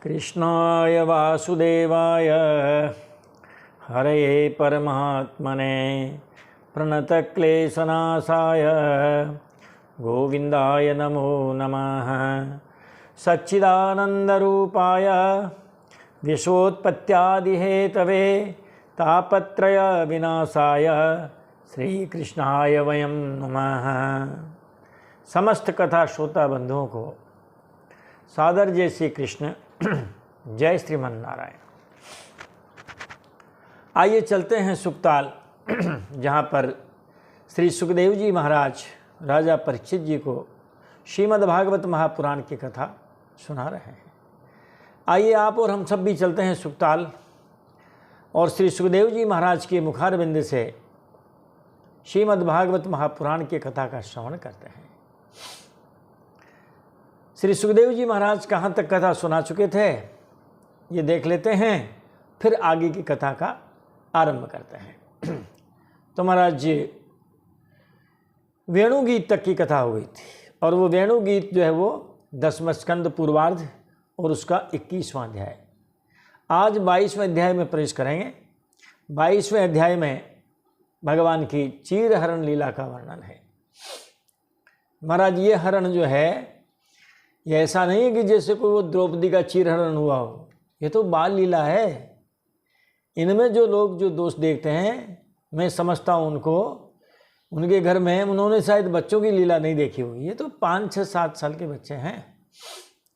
कृष्णाय वासुदेवाय हरये परमात्मने प्रणतक्लेशनाशाय गोविंदाय नमो नमः। सच्चिदानन्दरूपाय विश्वोत्पत्त्यादिहेतवे तापत्रय विनाशाय श्रीकृष्णाय वयं नमः। समस्त कथा श्रोता बंधुओं को सादर जय श्री कृष्ण, जय श्रीमन नारायण। आइए चलते हैं सुखताल, जहाँ पर श्री सुखदेव जी महाराज राजा परीक्षित जी को श्रीमद् भागवत महापुराण की कथा सुना रहे हैं। आइए आप और हम सब भी चलते हैं सुखताल और श्री सुखदेव जी महाराज के मुखारबिंद से श्रीमद् भागवत महापुराण की कथा का श्रवण करते हैं। श्री सुखदेव जी महाराज कहाँ तक कथा सुना चुके थे ये देख लेते हैं, फिर आगे की कथा का आरंभ करते हैं। तो महाराज जी वेणुगीत तक की कथा हो गई थी और वो वेणुगीत जो है वो 10वां स्कंद पूर्वार्ध और उसका 21वां अध्याय। आज 22वें अध्याय में प्रवेश करेंगे। 22वें अध्याय में भगवान की चीर हरण लीला का वर्णन है। महाराज ये हरण जो है ये ऐसा नहीं है कि जैसे कोई वो द्रौपदी का चीर हरण हुआ हो, ये तो बाल लीला है। इनमें जो लोग जो दोष देखते हैं मैं समझता हूँ उनको, उनके घर में उन्होंने शायद बच्चों की लीला नहीं देखी होगी। ये तो 5, 6, 7 साल के बच्चे हैं,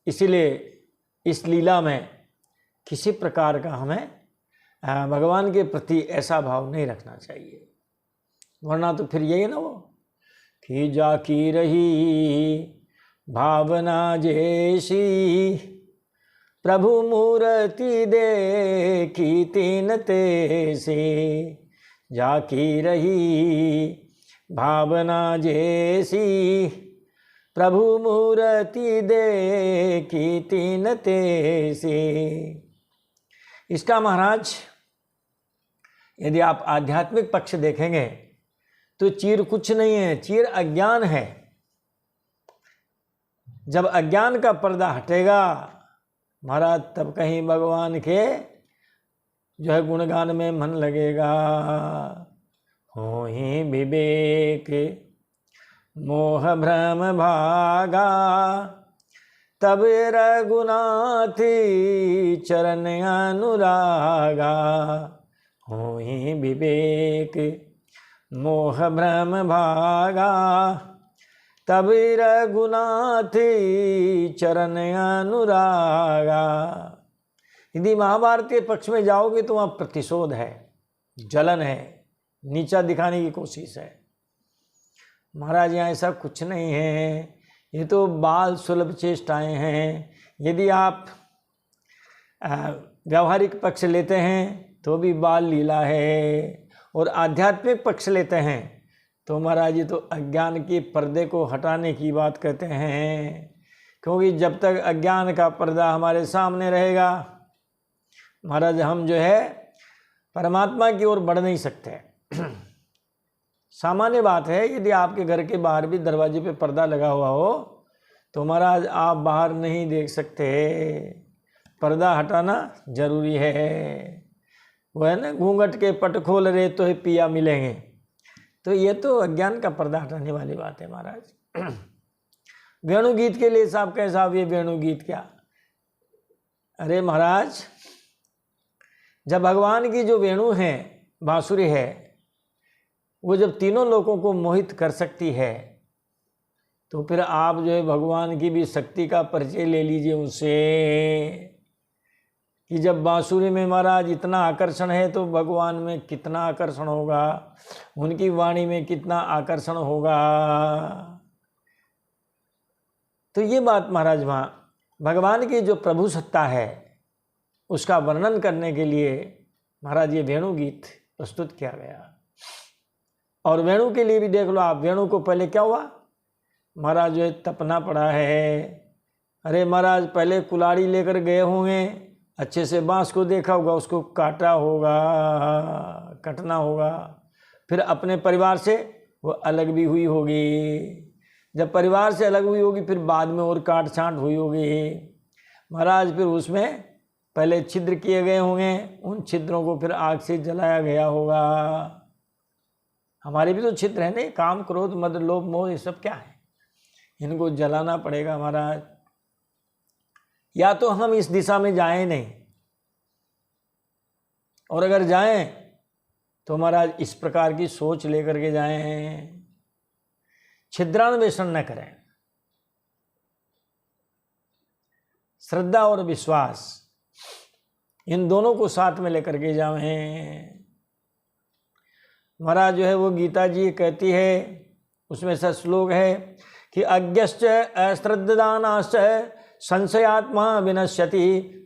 इसीलिए इस लीला में किसी प्रकार का हमें भगवान के प्रति ऐसा भाव नहीं रखना चाहिए, वरना तो फिर यही ना वो कि जाकी रही भावना जैसी प्रभु मूर्ति देखी तीन तेसी। जाकी रही भावना जैसी प्रभु मूर्ति देखी तीन तेसी। इसका महाराज यदि आप आध्यात्मिक पक्ष देखेंगे तो चीर कुछ नहीं है, चीर अज्ञान है। जब अज्ञान का पर्दा हटेगा महाराज तब कहीं भगवान के जो है गुणगान में मन लगेगा। हो ही विवेक मोह भ्रम भागा तब रघुनाथ चरण अनुरागा। हो ही विवेक मोह भ्रम भागा तब रघुनाथ चरण अनुरागा। यदि महाभारत के पक्ष में जाओगे तो वहाँ प्रतिशोध है, जलन है, नीचा दिखाने की कोशिश है। महाराज यहाँ ऐसा कुछ नहीं है, ये तो बाल सुलभ चेष्टाएं हैं। यदि आप व्यावहारिक पक्ष लेते हैं तो भी बाल लीला है, और आध्यात्मिक पक्ष लेते हैं तो महाराज ये तो अज्ञान के पर्दे को हटाने की बात कहते हैं। क्योंकि जब तक अज्ञान का पर्दा हमारे सामने रहेगा महाराज हम जो है परमात्मा की ओर बढ़ नहीं सकते। सामान्य बात है, यदि आपके घर के बाहर भी दरवाजे पे पर्दा लगा हुआ हो तो महाराज आप बाहर नहीं देख सकते, पर्दा हटाना जरूरी है। वो है ना, घूंघट के पट खोल रहे तो ही पिया मिलेंगे। तो ये तो अज्ञान का पर्दा हटाने वाली बात है महाराज। वेणुगीत के लिए साहब कैसा, ये वेणुगीत क्या? अरे महाराज जब भगवान की जो वेणु है, बांसुरी है, वो जब तीनों लोगों को मोहित कर सकती है तो फिर आप जो है भगवान की भी शक्ति का परिचय ले लीजिए उनसे, कि जब बांसुरी में महाराज इतना आकर्षण है तो भगवान में कितना आकर्षण होगा, उनकी वाणी में कितना आकर्षण होगा। तो ये बात महाराज वहाँ भगवान की जो प्रभु सत्ता है उसका वर्णन करने के लिए महाराज ये वेणु गीत प्रस्तुत किया गया। और वेणु के लिए भी देख लो आप, वेणु को पहले क्या हुआ महाराज जो है तपना पड़ा है। अरे महाराज पहले कुल्हाड़ी लेकर गए होंगे, अच्छे से बांस को देखा होगा, उसको काटा होगा, कटना होगा, फिर अपने परिवार से वो अलग भी हुई होगी। जब परिवार से अलग हुई होगी फिर बाद में और काट छांट हुई होगी। महाराज फिर उसमें पहले छिद्र किए गए होंगे, उन छिद्रों को फिर आग से जलाया गया होगा। हमारे भी तो छिद्र है नहीं, काम क्रोध मद लोभ मोह, ये सब क्या है, इनको जलाना पड़ेगा महाराज। या तो हम इस दिशा में जाएं नहीं, और अगर जाएं तो महाराज इस प्रकार की सोच लेकर के जाएं, छिद्रान्वेषण न करें। श्रद्धा और विश्वास इन दोनों को साथ में लेकर के जाएं। महाराज जो है वो गीता जी कहती है, उसमें ऐसा श्लोक है कि अज्ञश्च अश्रद्धानाश्च संशयात्मा विनश्यति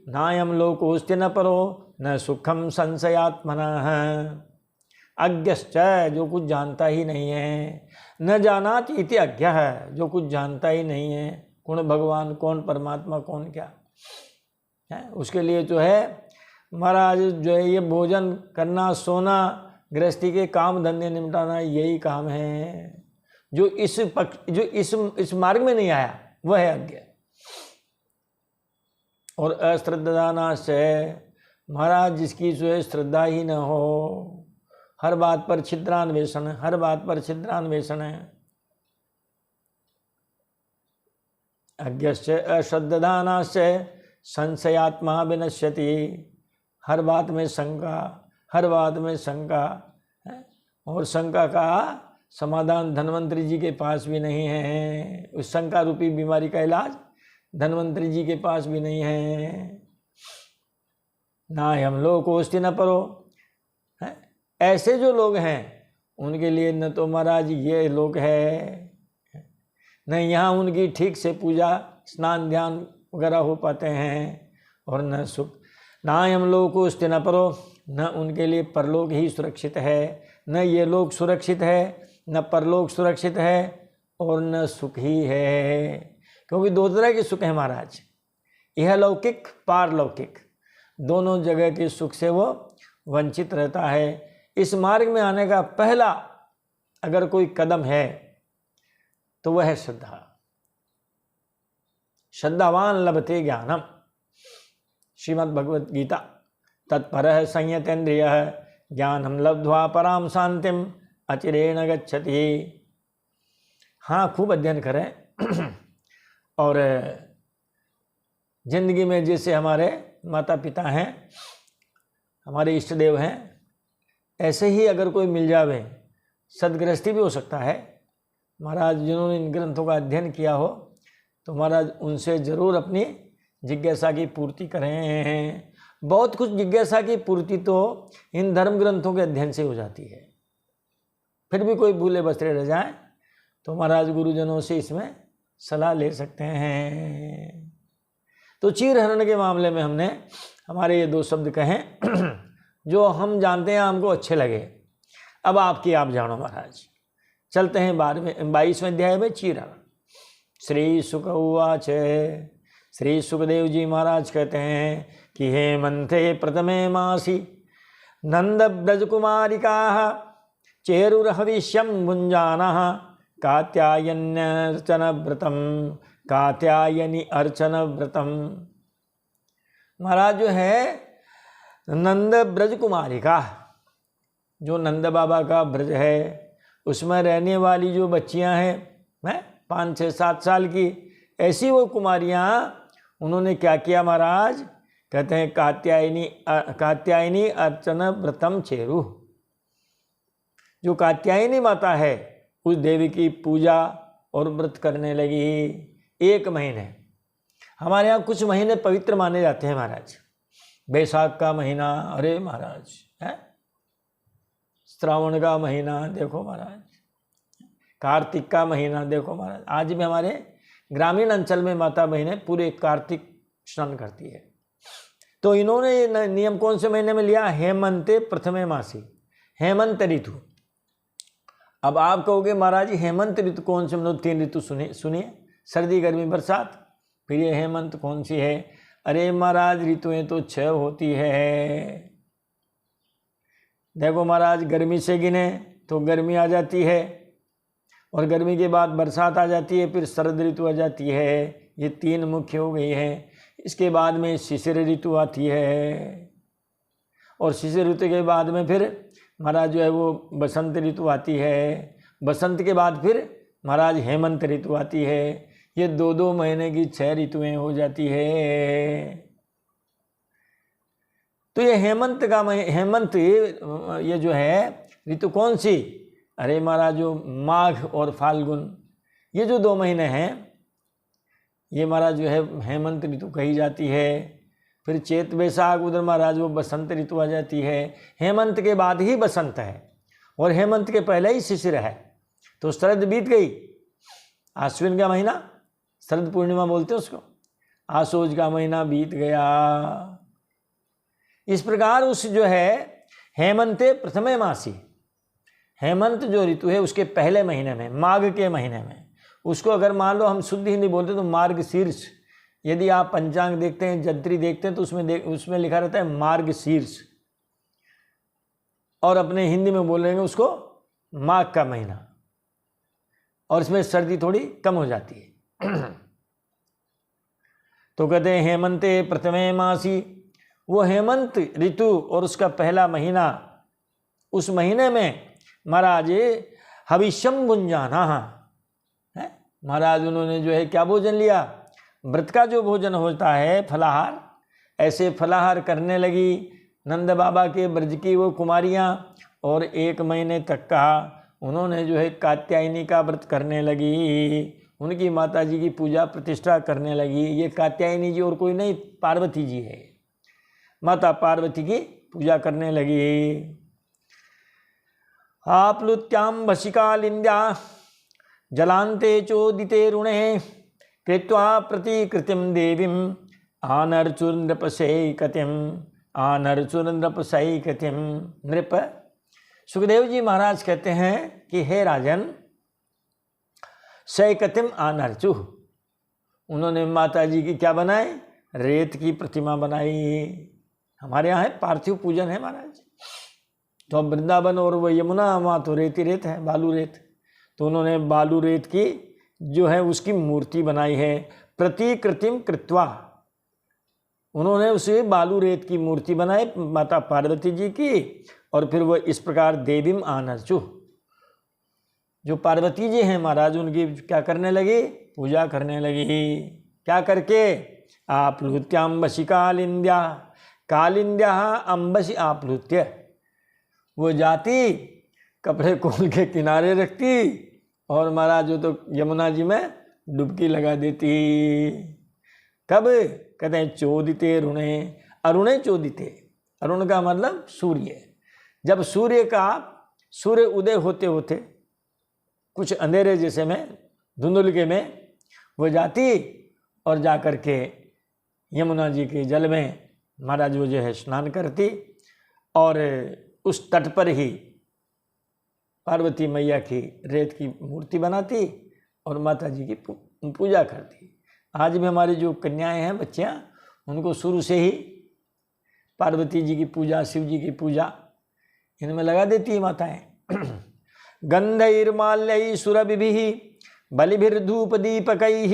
नायम लोकोस्ति न परो न सुखम संशयात्मनः। अज्ञश्च जो कुछ जानता ही नहीं है, न जानाति इति अज्ञः जो कुछ जानता ही नहीं है, कौन भगवान कौन परमात्मा कौन क्या है, उसके लिए जो है महाराज जो है ये भोजन करना, सोना, गृहस्थी के काम धंधे निपटाना, यही काम है। जो इस मार्ग में नहीं आया वह है अज्ञ। और अश्रद्धाना से महाराज जिसकी जो है श्रद्धा ही न हो, हर बात पर छिद्रान्वेषण, हर बात पर छिद्रान्वेषण है। अज्ञस्य अश्रद्धानास्य संशयात्मा विनश्यति, हर बात में शंका, हर बात में शंका है, और शंका का समाधान धन्वंतरी जी के पास भी नहीं है। उस शंका रूपी बीमारी का इलाज धन्वंतरी जी के पास भी नहीं है। ना हम लोग कोष्टि न परो है। ऐसे जो लोग हैं उनके लिए न तो महाराज ये लोग है, न यहाँ उनकी ठीक से पूजा स्नान ध्यान वगैरह हो पाते हैं, और न सुख, ना हम लोग कोष्टि न परो, न उनके लिए परलोक ही सुरक्षित है, न ये लोक सुरक्षित है, न परलोक सुरक्षित है, और न सुख ही है। क्योंकि दो तरह के सुख है महाराज, यह लौकिक पारलौकिक, दोनों जगह के सुख से वो वंचित रहता है। इस मार्ग में आने का पहला अगर कोई कदम है तो वह है श्रद्धा। श्रद्धावान लभते ज्ञानम, श्रीमद् भगवत गीता। तत्परः संयतेन्द्रियः ज्ञानम लब्ध्वा पराम शांतिम अचिरेण गच्छति। हाँ, खूब अध्ययन करें और जिंदगी में जैसे हमारे माता पिता हैं, हमारे इष्ट देव हैं, ऐसे ही अगर कोई मिल जावे, सदगृहस्थी भी हो सकता है महाराज, जिन्होंने इन ग्रंथों का अध्ययन किया हो, तो महाराज उनसे जरूर अपनी जिज्ञासा की पूर्ति करें। बहुत कुछ जिज्ञासा की पूर्ति तो इन धर्म ग्रंथों के अध्ययन से हो जाती है। फिर भी कोई भूले बसरे रह जाए तो महाराज गुरुजनों से इसमें सलाह ले सकते हैं। तो चीर हरण के मामले में हमने हमारे ये दो शब्द कहे जो हम जानते हैं, हमको अच्छे लगे। अब आपकी आप जानो महाराज। चलते हैं 22वें अध्याय में चीर हरण। श्री शुक उवाच, श्री सुखदेव जी महाराज कहते हैं कि हेमंते प्रथमे मासी नंद ब्रज कुमारिकाः चेरुर्हविष्यं भुञ्जानः कात्यायन्यर्चन व्रतम, कात्यायनी अर्चन व्रतम। महाराज जो है नंद ब्रज कुमारिका, जो नंद बाबा का ब्रज है उसमें रहने वाली जो बच्चियां हैं 5, 6, 7 साल की, ऐसी वो कुमारियां, उन्होंने क्या किया महाराज? कहते हैं कात्यायनी अर्चन व्रतम चेरु। जो कात्यायनी माता है उस देवी की पूजा और व्रत करने लगी 1 महीने। हमारे यहाँ कुछ महीने पवित्र माने जाते हैं महाराज। बैसाख का महीना, अरे महाराज है, श्रावण का महीना देखो महाराज, कार्तिक का महीना देखो महाराज। आज भी हमारे ग्रामीण अंचल में माता बहनें पूरे कार्तिक स्नान करती है। तो इन्होंने ये नियम कौन से महीने में लिया? हेमंते प्रथमे मासी, हेमंत ऋतु। अब आप कहोगे महाराज हेमंत ऋतु कौन से? मतलब 3 ऋतु सुनिए, सर्दी गर्मी बरसात, फिर ये हेमंत कौन सी है? अरे महाराज ऋतुएं तो 6 होती है। देखो महाराज, गर्मी से गिने तो गर्मी आ जाती है, और गर्मी के बाद बरसात आ जाती है, फिर शरद ऋतु आ जाती है। ये 3 मुख्य हो गई है। इसके बाद में शिशिर ऋतु आती है, और शिशिर ऋतु के बाद में फिर महाराज जो है वो बसंत ऋतु आती है। बसंत के बाद फिर महाराज हेमंत ऋतु आती है। ये 2-2 महीने की 6 ऋतुएं हो जाती है। तो ये हेमंत ये जो है ऋतु कौन सी? अरे महाराज जो माघ और फाल्गुन, ये जो 2 महीने हैं, ये महाराज जो है हेमंत ऋतु कही जाती है। फिर चैत वैशाख उधर महाराज वो बसंत ऋतु आ जाती है। हेमंत के बाद ही बसंत है और हेमंत के पहले ही शिशिर है। तो शरद बीत गई, आश्विन का महीना, शरद पूर्णिमा बोलते हैं उसको, आशोज का महीना बीत गया। इस प्रकार उस जो है हेमंते प्रथमे मासी, हेमंत जो ऋतु है उसके पहले महीने में, माघ के महीने में, उसको अगर मान लो हम शुद्ध हिंदी बोलते तो मार्गशीर्ष। यदि आप पंचांग देखते हैं, जंत्री देखते हैं, तो उसमें लिखा रहता है मार्गशीर्ष, और अपने हिंदी में बोलेंगे उसको माघ का महीना, और इसमें सर्दी थोड़ी कम हो जाती है। तो कहते हैं हेमंते प्रथमे मासी, वो हेमंत ऋतु और उसका पहला महीना, उस महीने में महाराज हविष्यम गुंजाना है। महाराज उन्होंने जो है क्या भोजन लिया? व्रत का जो भोजन होता है फलाहार, ऐसे फलाहार करने लगी नंद बाबा के ब्रज की वो कुमारियाँ, और 1 महीने तक का उन्होंने जो है कात्यायनी का व्रत करने लगी, उनकी माता जी की पूजा प्रतिष्ठा करने लगी। ये कात्यायनी जी और कोई नहीं, पार्वती जी है, माता पार्वती की पूजा करने लगी। आप्लुत्याम वशिकालिंद्या जलांते चोदिते ऋणे कृत्वा प्रतिकृतिम देवीम आनर्चुर्नृपशैकतिम आनर्चुर्नृपशैकतिम। नृप सुखदेव जी महाराज कहते हैं कि हे राजन, शैकतिम आनर्चु, उन्होंने माता जी की क्या बनाए? रेत की प्रतिमा बनाई। हमारे यहाँ है पार्थिव पूजन है महाराज, तो अब वृंदावन और वो यमुना, वहाँ तो रेत ही रेत है, बालू रेत। तो उन्होंने बालू रेत की जो है उसकी मूर्ति बनाई है, प्रतिकृतिम कृत्वा, उन्होंने उसे बालू रेत की मूर्ति बनाई माता पार्वती जी की। और फिर वो इस प्रकार देवीम आनर्चु, जो पार्वती जी हैं महाराज, उनकी क्या करने लगी? पूजा करने लगी। क्या करके? आप्लुत्याम वशिकालिंद्या, कालिंद्या अम्बसी आप्लुत्य, वो जाती कपड़े खोल के किनारे रखती और महाराज जो तो यमुना जी में डुबकी लगा देती। कब? कहते हैं चोदिते ऋणे, अरुणे चोदिते, अरुण का मतलब सूर्य। जब सूर्य उदय होते होते कुछ अंधेरे जैसे में, धुंधुलके में, वो जाती और जा कर के यमुना जी के जल में महाराज वो जो है स्नान करती, और उस तट पर ही पार्वती मैया की रेत की मूर्ति बनाती और माता जी की पूजा करती। आज भी हमारी जो कन्याएं हैं, बच्चियां, उनको शुरू से ही पार्वती जी की पूजा, शिव जी की पूजा इनमें लगा देती है माताएं। गंधैर्माल्यै सुरभिभिः बलिभिर्धूपदीपकैः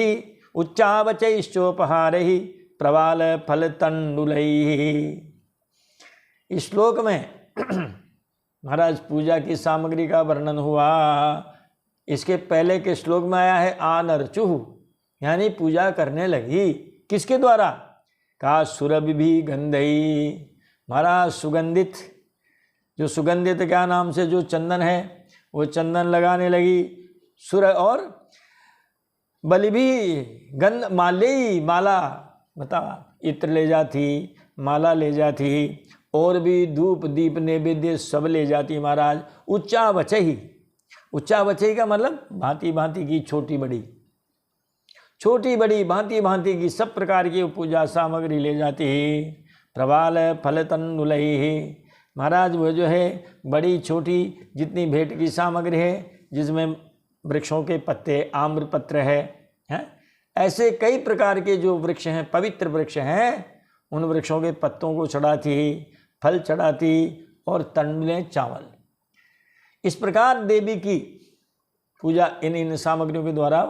उच्चावचैश्चोपहारैः प्रवाल फलतंडुलैः। इस श्लोक में महाराज पूजा की सामग्री का वर्णन हुआ। इसके पहले के श्लोक में आया है आनर्चुः, यानी पूजा करने लगी। किसके द्वारा? का सुरभि गंधई, महाराज सुगंधित, जो सुगंधित क्या नाम से जो चंदन है वो चंदन लगाने लगी। सुर और बलि भी गंध, माल्यई, माला, बताओ, इत्र ले जाती, माला ले जाती, और भी धूप दीप नैवेद्य सब ले जाती महाराज। उच्चावचई, उच्चावचई का मतलब भांति भांति की, छोटी बड़ी भांति भांति की सब प्रकार की पूजा सामग्री ले जाती है। प्रवाल फलतंडुलैः, महाराज वो जो है बड़ी छोटी जितनी भेंट की सामग्री है, जिसमें वृक्षों के पत्ते, आम्रपत्र है, ऐसे कई प्रकार के जो वृक्ष हैं, पवित्र वृक्ष हैं, उन वृक्षों के पत्तों को चढ़ाती, फल चढ़ाती और तंडुलें, चावल। इस प्रकार देवी की पूजा इन सामग्रियों के द्वारा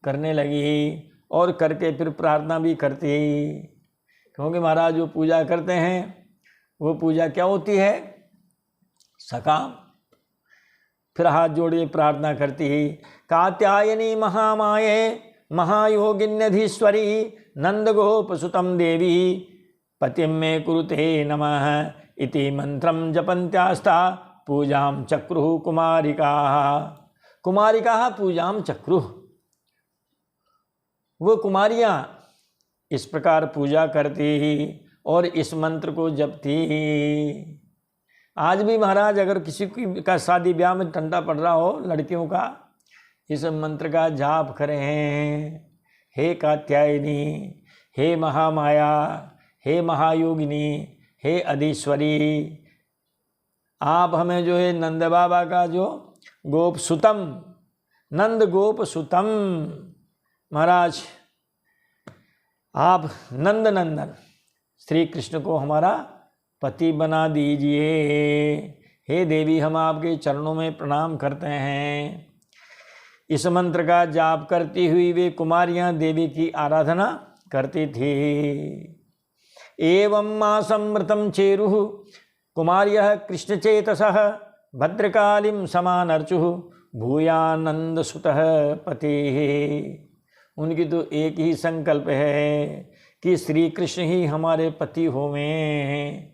करने लगी और करके फिर प्रार्थना भी करती। क्योंकि महाराज जो पूजा करते हैं वो पूजा क्या होती है? सकाम। फिर हाथ जोड़िए प्रार्थना करती ही, कात्यायनी महामाये महायोगिन्यधीश्वरी नंद गोप सुतम देवी पतिम मे कुरुते नमः इति मंत्रम जपन्त्यास्ता पूजाम चक्रुः कुमारिकाः पूजाम चक्रुः। वो कुमारियाँ इस प्रकार पूजा करती और इस मंत्र को जपती। आज भी महाराज अगर किसी की का शादी ब्याह में ठंडा पड़ रहा हो लड़कियों का, इस मंत्र का जाप करें। हे कात्यायनी, हे महामाया, हे महायोगिनी, हे अधीश्वरी, आप हमें जो है नंद बाबा का जो गोप सुतम, नंद गोप सुतम, महाराज आप नंद नंदन श्री कृष्ण को हमारा पति बना दीजिए। हे देवी, हम आपके चरणों में प्रणाम करते हैं। इस मंत्र का जाप करती हुई वे कुमारियां देवी की आराधना करती थी। एवं मासमृतं चेरुः कुमार्यः कृष्णचेतसः भद्रकालीं समानर्चुः भूयानंदसुतः पतिः। उनकी तो एक ही संकल्प है कि श्री कृष्ण ही हमारे पति होवें,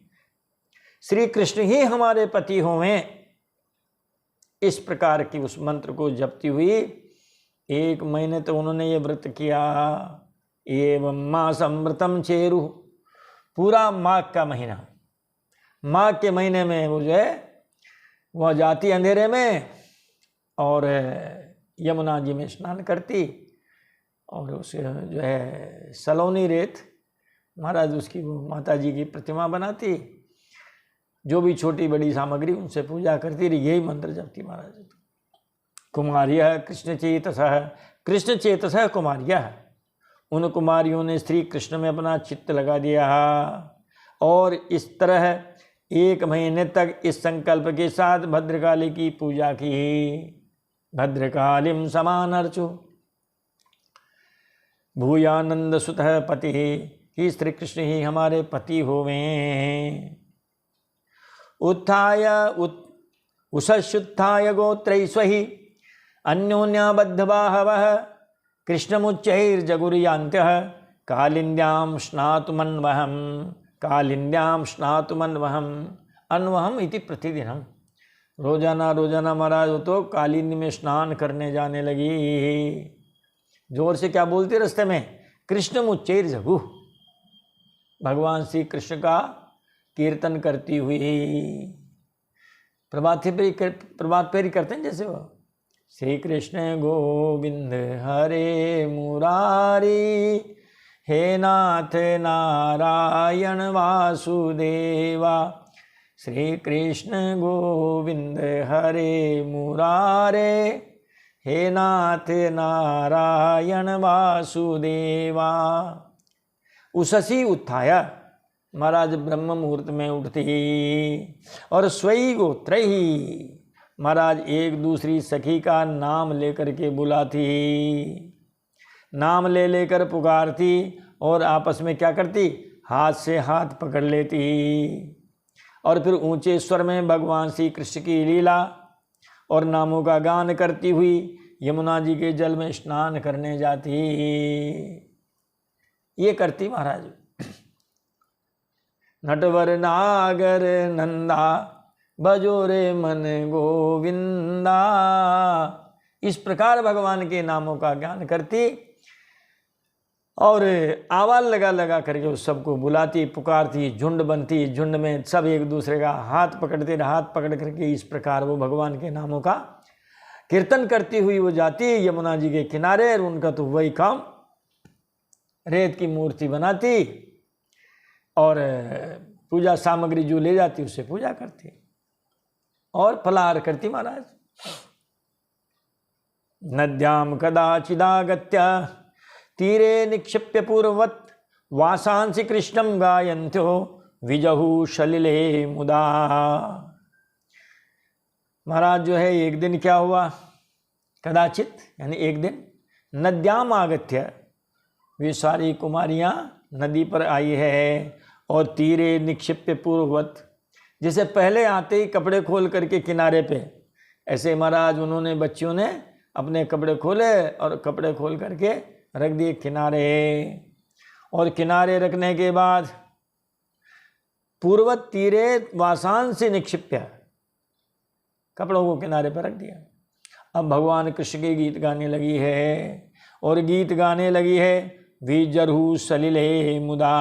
श्री कृष्ण ही हमारे पति होवें। इस प्रकार की उस मंत्र को जपती हुई 1 महीने तो उन्होंने ये व्रत किया। एवं मासमृतं चेरुः, पूरा माघ का महीना, माघ के महीने में वो जो है वह जाती अंधेरे में और यमुना जी में स्नान करती और उसे जो है सलोनी रेत महाराज उसकी वो माता जी की प्रतिमा बनाती, जो भी छोटी बड़ी सामग्री उनसे पूजा करती रही, यही मंत्र जपती महाराज। कुमार्यः कृष्णचेतसः, कृष्णचेतसः कुमार्यः, उन कुमारियों ने श्री कृष्ण में अपना चित्त लगा दिया और इस तरह 1 महीने तक इस संकल्प के साथ भद्रकाली की पूजा की। भद्रकालीं समानर्चु भूयानंद सुतः पति, कि श्री कृष्ण ही हमारे पति होवें। उत्थाय उषश्युत्थाय गोत्रैस्वहि अन्योन्याबद्धबाहवः कृष्णमुच्चैर्जगुर्यान्त्यः कालिन्द्यां स्नातुमन्वहं, कालिन्द्यां स्नातुमन्वहं, अन्वहम इति प्रतिदिनम। रोजाना रोजाना महाराज हो तो कालिंदी में स्नान करने जाने लगी। जोर से क्या बोलती रास्ते में? कृष्णमुच्चैर जगु, भगवान श्री कृष्ण का कीर्तन करती हुई। प्रभात फेरी करते हैं जैसे वो, श्री कृष्ण गोविंद हरे मुरारी, हे नाथ नारायण वासुदेवा, श्री कृष्ण गोविंद हरे मुरारे, हे नाथ नारायण वासुदेवा। उषसी उत्थाय, महाराज ब्रह्म मुहूर्त में उठती और स्वई गोत्रैहि, महाराज एक दूसरी सखी का नाम लेकर के बुलाती, नाम ले लेकर पुकारती और आपस में क्या करती? हाथ से हाथ पकड़ लेती और फिर ऊंचे स्वर में भगवान श्री कृष्ण की लीला और नामों का गान करती हुई यमुना जी के जल में स्नान करने जाती। ये करती महाराज। नटवर नागर नंदा भजो रे मन गोविंदा, इस प्रकार भगवान के नामों का ज्ञान करती और आवाज लगा लगा करके उस सबको बुलाती, पुकारती, झुंड बनती, झुंड में सब एक दूसरे का हाथ पकड़ते, हाथ पकड़ करके इस प्रकार वो भगवान के नामों का कीर्तन करती हुई वो जाती यमुना जी के किनारे। और उनका तो वही काम, रेत की मूर्ति बनाती और पूजा सामग्री जो ले जाती उससे पूजा करती और फलाहार करती महाराज। नद्याम कदाचिदागत्य तीरे निक्षिप्य पूर्ववत् वासांसि कृष्णं गायन्त्यो विजहु सलिले मुदा। महाराज जो है एक दिन क्या हुआ, कदाचित यानी एक दिन, नद्याम आगत्य, वे सारी कुमारियां नदी पर आई है और तीरे निक्षिप्य पूर्ववत, जैसे पहले आते ही कपड़े खोल करके किनारे पे, ऐसे महाराज उन्होंने बच्चियों ने अपने कपड़े खोले और कपड़े खोल करके रख दिए किनारे, और किनारे रखने के बाद पूर्वत तीरे वासांस से निक्षिप्य, कपड़ों को किनारे पर रख दिया। अब भगवान कृष्ण के गीत गाने लगी है, और गीत गाने लगी है विजरहु सलिले मुदा,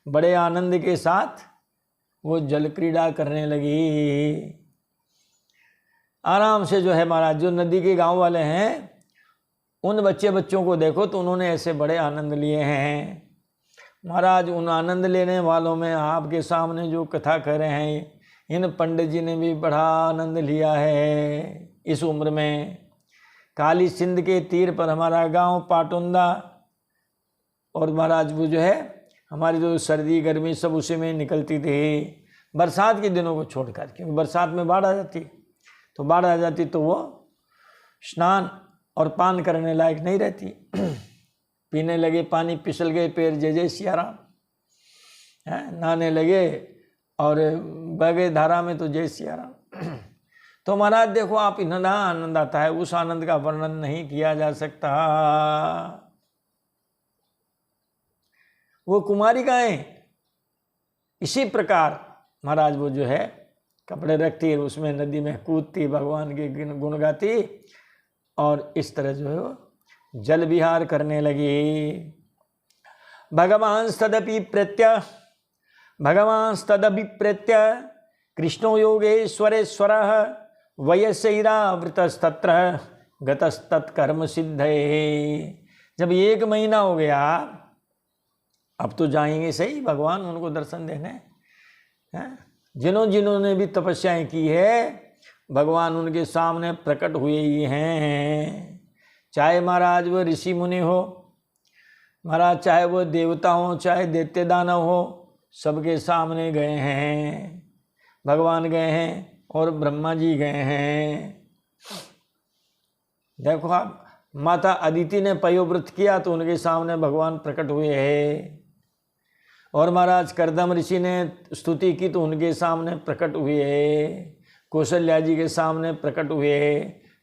बड़े आनंद के साथ वो जल क्रीड़ा करने लगी। आराम से जो है महाराज, जो नदी के गांव वाले हैं उन बच्चों को देखो तो उन्होंने ऐसे बड़े आनंद लिए हैं। महाराज उन आनंद लेने वालों में आपके सामने जो कथा कह रहे हैं, इन पंडित जी ने भी बड़ा आनंद लिया है इस उम्र में। काली सिंध के तीर पर हमारा गांव पाटुंदा, और महाराज वो जो है हमारी जो सर्दी गर्मी सब उसी में निकलती थी, बरसात के दिनों को छोड़कर, क्योंकि बरसात में बाढ़ आ जाती, तो बाढ़ आ जाती तो वो स्नान और पान करने लायक नहीं रहती। पीने लगे पानी, फिसल गए पैर, जय जय सिया राम, नहाने लगे और बह गए धारा में, तो जय सिया राम। तो महाराज देखो आप, इतना आनंद आता है, उस आनंद का वर्णन नहीं किया जा सकता। वो कुमारिकाएं इसी प्रकार महाराज वो जो है कपड़े रखती, उसमें नदी में कूदती, भगवान के गुण गाती, और इस तरह जो है वो जल विहार करने लगी। भगवान तदभिप्रेत्य कृष्णो योगेश्वरेश्वर वयसैरावृतस्तत्र गतस्तत्कर्म सिद्धये। जब 1 महीना हो गया, अब तो जाएंगे सही भगवान उनको दर्शन देने, जिन्होंने भी तपस्याएं की है भगवान उनके सामने प्रकट हुए ही हैं। चाहे महाराज वो ऋषि मुनि हो महाराज, चाहे वो देवता हो, चाहे दैत्य दानव हो, सबके सामने गए हैं भगवान, गए हैं और ब्रह्मा जी गए हैं। देखो आप, माता अदिति ने पयोव्रत किया तो उनके सामने भगवान प्रकट हुए हैं, और महाराज करदम ऋषि ने स्तुति की तो उनके सामने प्रकट हुए, कौशल्या जी के सामने प्रकट हुए,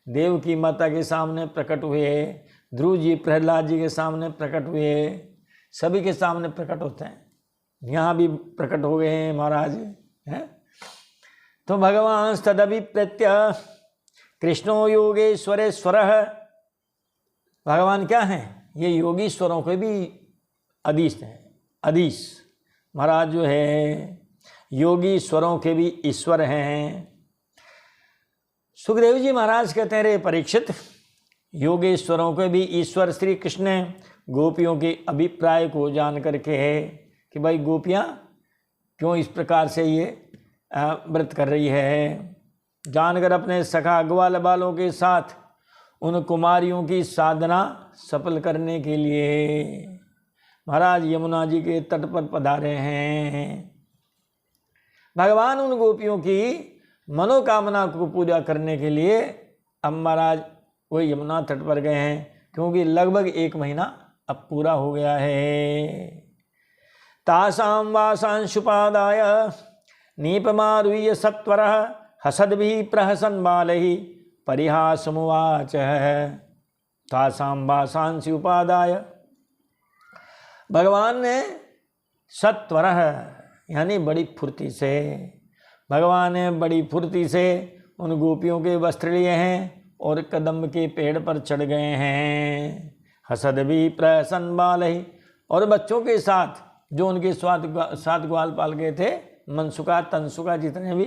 देव की माता के सामने प्रकट हुए, ध्रुव जी प्रहलाद जी के सामने प्रकट हुए, सभी के सामने प्रकट होते हैं। यहाँ भी प्रकट हो गए हैं महाराज, हैं। तो भगवान तदभिप्रेत्य कृष्णो योगेश्वरेश्वर, भगवान क्या हैं? ये योगीश्वरों के भी अधीश हैं। अधीश महाराज जो है योगीश्वरों के भी ईश्वर हैं। सुखदेव जी महाराज कहते हैं, रे परीक्षित, योगेश्वरों के भी ईश्वर श्री कृष्ण ने गोपियों के अभिप्राय को जान करके है कि भाई गोपियाँ क्यों इस प्रकार से ये व्रत कर रही है, जानकर अपने सखा ग्वाल बालों के साथ उन कुमारियों की साधना सफल करने के लिए महाराज यमुना जी के तट पर पधारे हैं। भगवान उन गोपियों की मनोकामना को पूजा करने के लिए अब महाराज वो यमुना तट पर गए हैं, क्योंकि लगभग 1 महीना अब पूरा हो गया है। तासां वासांशुपादाय नीपमारुह्य सत्वरः हसद्भिः प्रहसन् बालैः परिहासमुवाच। तासां वासांसि उपादाय, भगवान ने सत्वरः यानी बड़ी फुर्ती से, भगवान ने बड़ी फुर्ती से उन गोपियों के वस्त्र लिए हैं और कदम के पेड़ पर चढ़ गए हैं। हसद्भिः प्रहसन् बालैः, और बच्चों के साथ जो उनके साथ ग्वाल पाल गए थे, मनसुका तनसुका जितने भी,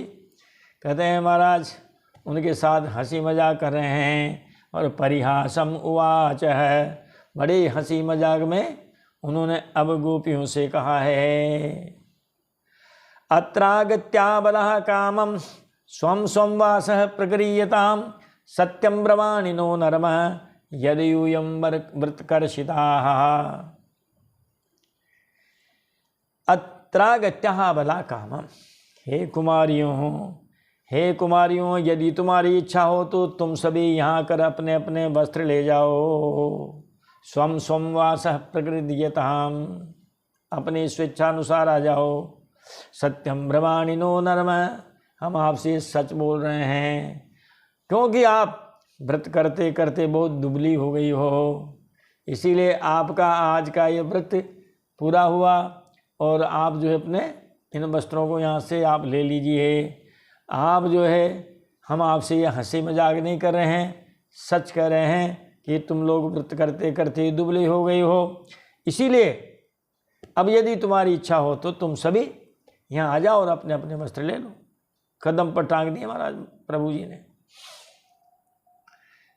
कहते हैं महाराज उनके साथ हंसी मजाक कर रहे हैं। और परिहासम उवाच है, बड़े हंसी मजाक में उन्होंने अब गोपियों से कहा है, अत्रागत्या बलः कामं स्वं स्वं वासः प्रगरीयतां सत्यं ब्रवाणि नो नरमः यदि यूयं व्रतकर्षिताः। अत्रागत्या बला कामम, हे कुमारियों यदि तुम्हारी इच्छा हो तो तुम सभी यहाँ कर अपने अपने वस्त्र ले जाओ। स्वम स्वम वासः प्रकृतियताम, अपनी स्वेच्छानुसार आ जाओ। सत्यम ब्रह्माणिनो नरम, हम आपसे सच बोल रहे हैं, क्योंकि आप व्रत करते करते बहुत दुबली हो गई हो, इसीलिए आपका आज का ये व्रत पूरा हुआ और आप जो है अपने इन वस्त्रों को यहाँ से आप ले लीजिए। आप जो है, हम आपसे ये हंसी मजाक नहीं कर रहे हैं, सच कह रहे हैं कि तुम लोग व्रत करते करते दुबली हो गई हो, इसीलिए अब यदि तुम्हारी इच्छा हो तो तुम सभी यहाँ आ जाओ और अपने अपने वस्त्र ले लो। कदम पर टांग दिए महाराज प्रभु जी ने।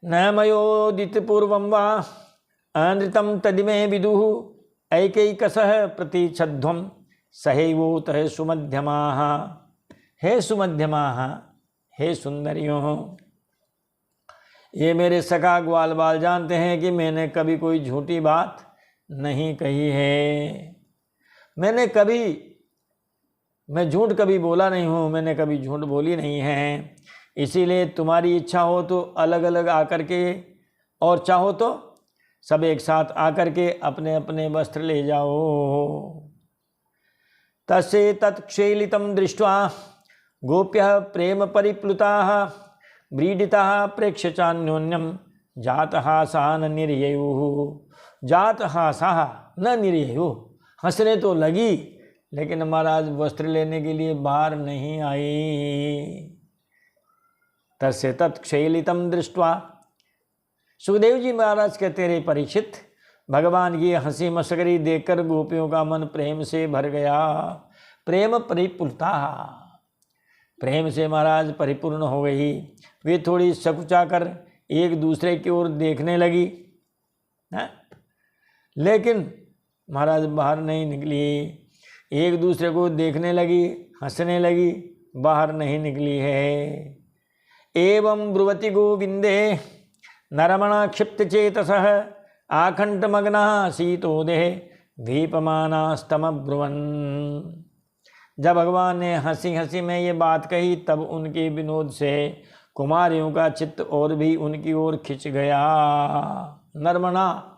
न मयोदित पूर्वं वा अनृतं तदिमे विदुः ऐकैकसः प्रतिच्छध्वं सहैवोतः सुमध्यमाः। हे सुमध्यमाः, हे सुंदरियों, ये मेरे सखा ग्वाल बाल जानते हैं कि मैंने कभी कोई झूठी बात नहीं कही है। मैं झूठ कभी बोला नहीं हूँ, मैंने कभी झूठ बोली नहीं है। इसीलिए तुम्हारी इच्छा हो तो अलग अलग आकर के, और चाहो तो सब एक साथ आकर के अपने अपने वस्त्र ले जाओ। तस्य तत्क्षेलितं दृष्ट्वा गोप्यः प्रेम परिप्लुताः व्रीडिताः प्रेक्ष्य चान्योन्यं जातहासः न निर्ययुः। जातहासः न निर्ययुः, हंसने तो लगी लेकिन महाराज वस्त्र लेने के लिए बाहर नहीं आई। तस्य तत्क्षेलितं दृष्ट्वा, सुखदेव जी महाराज कहते रहे परीक्षित, भगवान की हंसी मस्करी देखकर गोपियों का मन प्रेम से भर गया। प्रेम परिपूर्ता, प्रेम से महाराज परिपूर्ण हो गई। वे थोड़ी सकुचा कर एक दूसरे की ओर देखने लगी, लेकिन महाराज बाहर नहीं निकली। एक दूसरे को देखने लगी, हंसने लगी, बाहर नहीं निकली है। एवं ब्रुवति गोविंदे नरमणा क्षिप्त चेतसः आकंठमग्नः शीतोदेह दीपमानास्तम ब्रुवन्। जब भगवान ने हंसी हंसी में ये बात कही तब उनके विनोद से कुमारियों का चित्त और भी उनकी ओर खिंच गया। नरमणा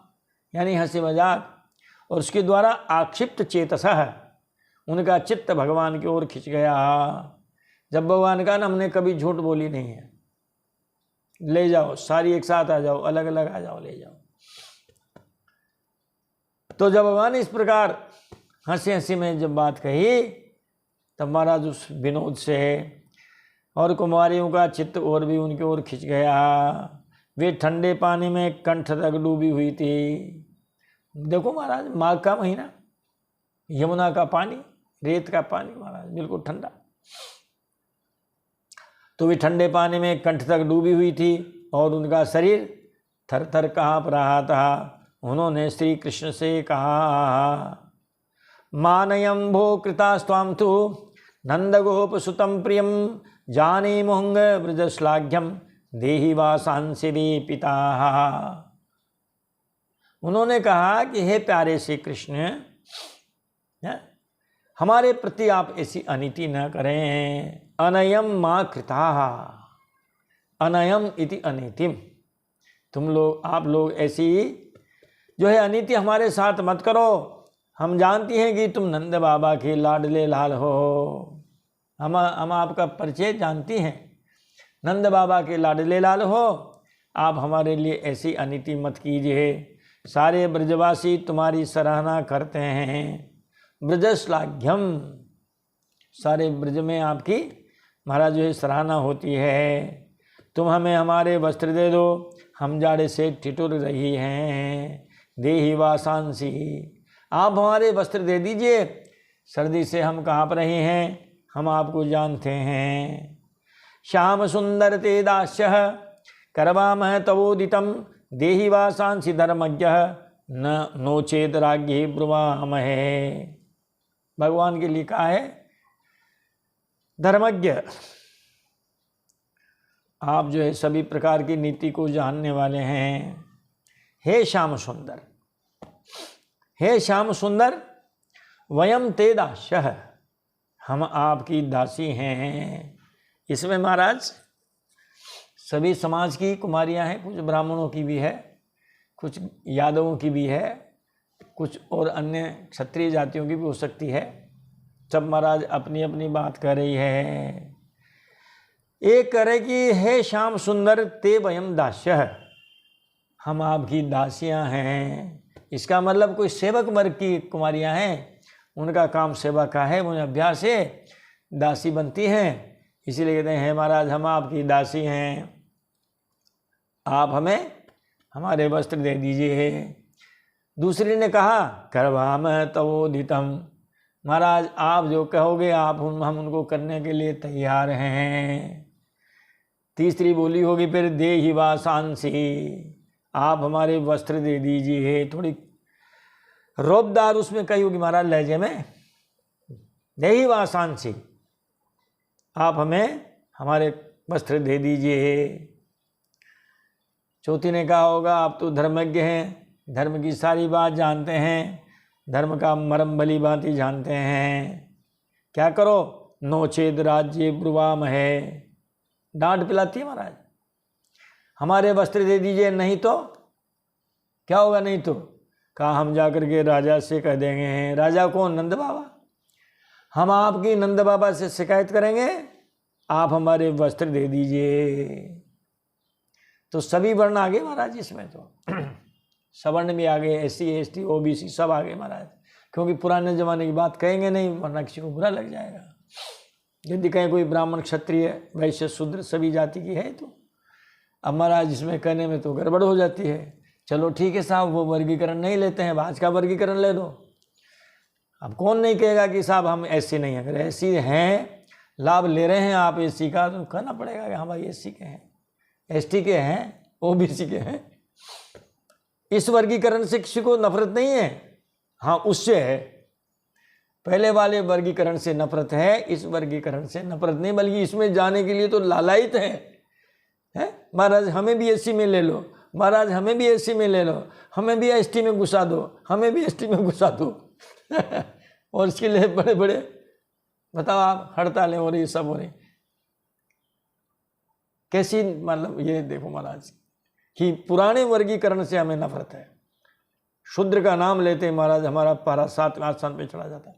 यानी हंसी मजाक, और उसके द्वारा आक्षिप्त चेतसः, उनका चित्त भगवान की ओर खिंच गया। जब भगवान का ना हमने कभी झूठ बोली नहीं है, ले जाओ सारी एक साथ आ जाओ, अलग अलग आ जाओ, ले जाओ। तो जब भगवान ने इस प्रकार हंसी हंसी में जब बात कही तब महाराज उस विनोद से और कुमारियों का चित्त और भी उनकी ओर खिंच गया। वे ठंडे पानी में कंठ तक डूबी हुई थी। देखो महाराज, माघ का महीना, यमुना का पानी, रेत का पानी महाराज बिल्कुल ठंडा, तो वे ठंडे पानी में कंठ तक डूबी हुई थी और उनका शरीर थर थर काँप रहा था। उन्होंने श्री कृष्ण से कहा, मानयं भो कृतास्त्वां तु नंदगोपसुतं प्रियं जाने मोहंग ब्रजश्लाघ्यम देहि वासांसि पिता। उन्होंने कहा कि हे प्यारे श्री कृष्ण, हमारे प्रति आप ऐसी अनीति न करें। अनयम माँ कृता, अनयम इति अनीतिम, तुम लोग, आप लोग ऐसी जो है अनीति हमारे साथ मत करो। हम जानती हैं कि तुम नंद बाबा के लाडले लाल हो, हम आपका परिचय जानती हैं, नंद बाबा के लाडले लाल हो। आप हमारे लिए ऐसी अनीति मत कीजिए। सारे ब्रजवासी तुम्हारी सराहना करते हैं। ब्रजश्लाघ्यम, सारे ब्रज में आपकी महाराज जो है सराहना होती है। तुम हमें हमारे वस्त्र दे दो, हम जाड़े से ठिठुर रही हैं। देहि वासांसी, आप हमारे वस्त्र दे दीजिए, सर्दी से हम काँप रहे हैं, हम आपको जानते हैं। श्याम सुंदर ते दास्यः करवामः तवोदितं देहि वासांसी धर्मज्ञः न नोचेत राज्ञे ब्रुवामहे। भगवान के लिए कहा है धर्मज्ञ, आप जो है सभी प्रकार की नीति को जानने वाले हैं। हे श्याम सुंदर, हे श्याम सुंदर, वयम ते दास्यः, हम आपकी दासी हैं। इसमें महाराज सभी समाज की कुमारियां हैं, कुछ ब्राह्मणों की भी है, कुछ यादवों की भी है, कुछ और अन्य क्षत्रिय जातियों की भी हो सकती है। सब महाराज अपनी अपनी बात कर रही है। एक करे कि हे श्याम सुंदर ते वयम दास्य, हम आपकी दासियां हैं। इसका मतलब कोई सेवक वर्ग की कुमारियां हैं, उनका काम सेवा का है, उन्हें अभ्यास है, दासी बनती हैं। इसीलिए कहते हैं महाराज हम आपकी दासी हैं, आप हमें हमारे वस्त्र दे दीजिए। दूसरी ने कहा करवाम तवोदितम, महाराज आप जो कहोगे आप हम उनको करने के लिए तैयार हैं। तीसरी बोली होगी फिर दे ही वासांसी, आप हमारे वस्त्र दे दीजिए। थोड़ी रौबदार उसमें कही होगी महाराज लहजे में, दे ही वासांसी, आप हमें हमारे वस्त्र दे दीजिए। चौथी ने कहा होगा आप तो धर्मज्ञ हैं, धर्म की सारी बात जानते हैं, धर्म का मरम भली भांति जानते हैं, क्या करो नोचेद राज्य ब्रुवाम है, डांट पिलाती है महाराज, हमारे वस्त्र दे दीजिए, नहीं तो क्या होगा, नहीं तो कहा हम जाकर के राजा से कह देंगे। राजा को नंद बाबा, हम आपकी नंद बाबा से शिकायत करेंगे, आप हमारे वस्त्र दे दीजिए। तो सभी वर्ण आ गए महाराज इसमें, तो सवर्ण भी आ गए, SC ST OBC सब आ गए महाराज, क्योंकि पुराने जमाने की बात कहेंगे नहीं वरना किसी को बुरा लग जाएगा। यदि कहें कोई ब्राह्मण क्षत्रिय वैश्य शूद्र सभी जाति की है, तो अब महाराज इसमें कहने में तो गड़बड़ हो जाती है। चलो ठीक है साहब, वो वर्गीकरण नहीं लेते हैं, आज का वर्गीकरण ले दो। अब कौन नहीं कहेगा कि साहब हम SC नहीं, अगर SC हैं, लाभ ले रहे हैं आप SC का, तो कहना पड़ेगा कि हाँ भाई SC के हैं, ST के हैं, OBC के हैं। इस वर्गीकरण से किसी को नफरत नहीं है, हाँ उससे है, पहले वाले वर्गीकरण से नफरत है, इस वर्गीकरण से नफरत नहीं, बल्कि इसमें जाने के लिए तो लालायित है। महाराज हमें भी SC में ले लो, महाराज हमें भी SC में ले लो, हमें भी ST में घुसा दो, हमें भी ST में घुसा दो। और इसके लिए बड़े बड़े बताओ आप हड़तालें हो रही, सब हो रही, कैसी मतलब ये देखो महाराज कि पुराने वर्गीकरण से हमें नफरत है। शूद्र का नाम लेते हैं महाराज हमारा पारा 7वें स्थान पे चढ़ा जाता है,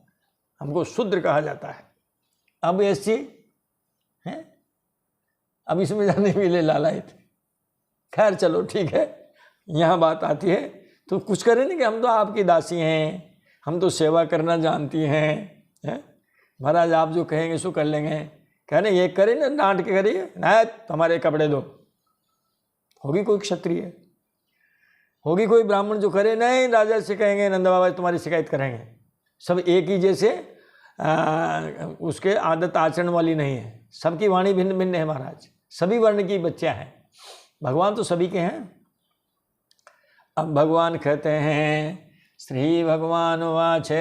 हमको शूद्र कहा जाता है। अब SC है, अब इसमें जाने के लिए लालायित। खैर चलो ठीक है, यहाँ बात आती है तो कुछ करें नहीं कि हम तो आपकी दासी हैं, हम तो सेवा करना जानती हैं, महाराज आप जो कहेंगे सो कर लेंगे। कहने ये करें ना, डांट के करिए ना, हमारे कपड़े दो। होगी कोई क्षत्रिय, होगी कोई ब्राह्मण जो करे नहीं, राजा से कहेंगे नंद बाबा तुम्हारी शिकायत करेंगे। सब एक ही जैसे उसके आदत आचरण वाली नहीं है, सबकी वाणी भिन्न भिन्न है महाराज, सभी वर्ण की बच्चियां हैं, भगवान तो सभी के हैं। अब भगवान कहते हैं श्री भगवान वाचे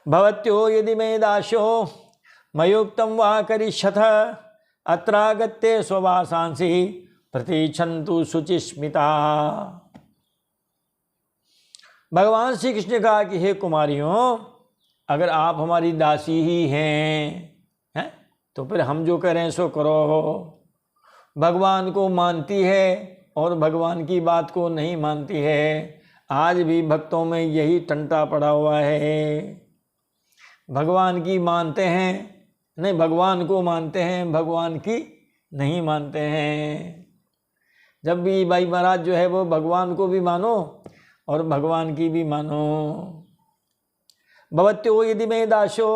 भवत्यो यदि मे दास्यो मयुक्तम वा करिष्यथ अत्रागत्य स्ववासांसि प्रतीक्षन्तु शुचिस्मिता। भगवान श्री कृष्ण ने कहा कि हे कुमारियों, अगर आप हमारी दासी ही हैं तो फिर हम जो करें सो करो। भगवान को मानती है और भगवान की बात को नहीं मानती है, आज भी भक्तों में यही टंटा पड़ा हुआ है। भगवान की मानते हैं नहीं, भगवान को मानते हैं, भगवान की नहीं मानते हैं। जब भी भाई महाराज जो है वो भगवान को भी मानो और भगवान की भी मानो। भवत्यो यदि मे दासो,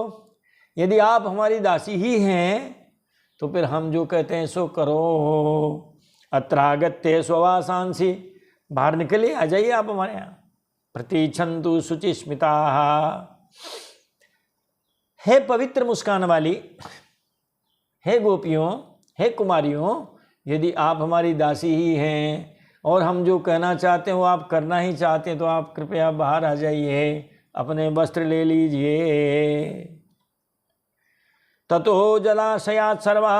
यदि आप हमारी दासी ही हैं तो फिर हम जो कहते हैं सो करो। अत्रागत्य स्ववासांसि, बाहर निकलिए, आ जाइए आप हमारे यहाँ। प्रतीक्षन्तु शुचिस्मिता, हे पवित्र मुस्कान वाली, हे गोपियों, हे कुमारियों, यदि आप हमारी दासी ही हैं और हम जो कहना चाहते हैं वो आप करना ही चाहते हैं तो आप कृपया बाहर आ जाइए, अपने वस्त्र ले लीजिए। ततो जलाशयात् सर्वा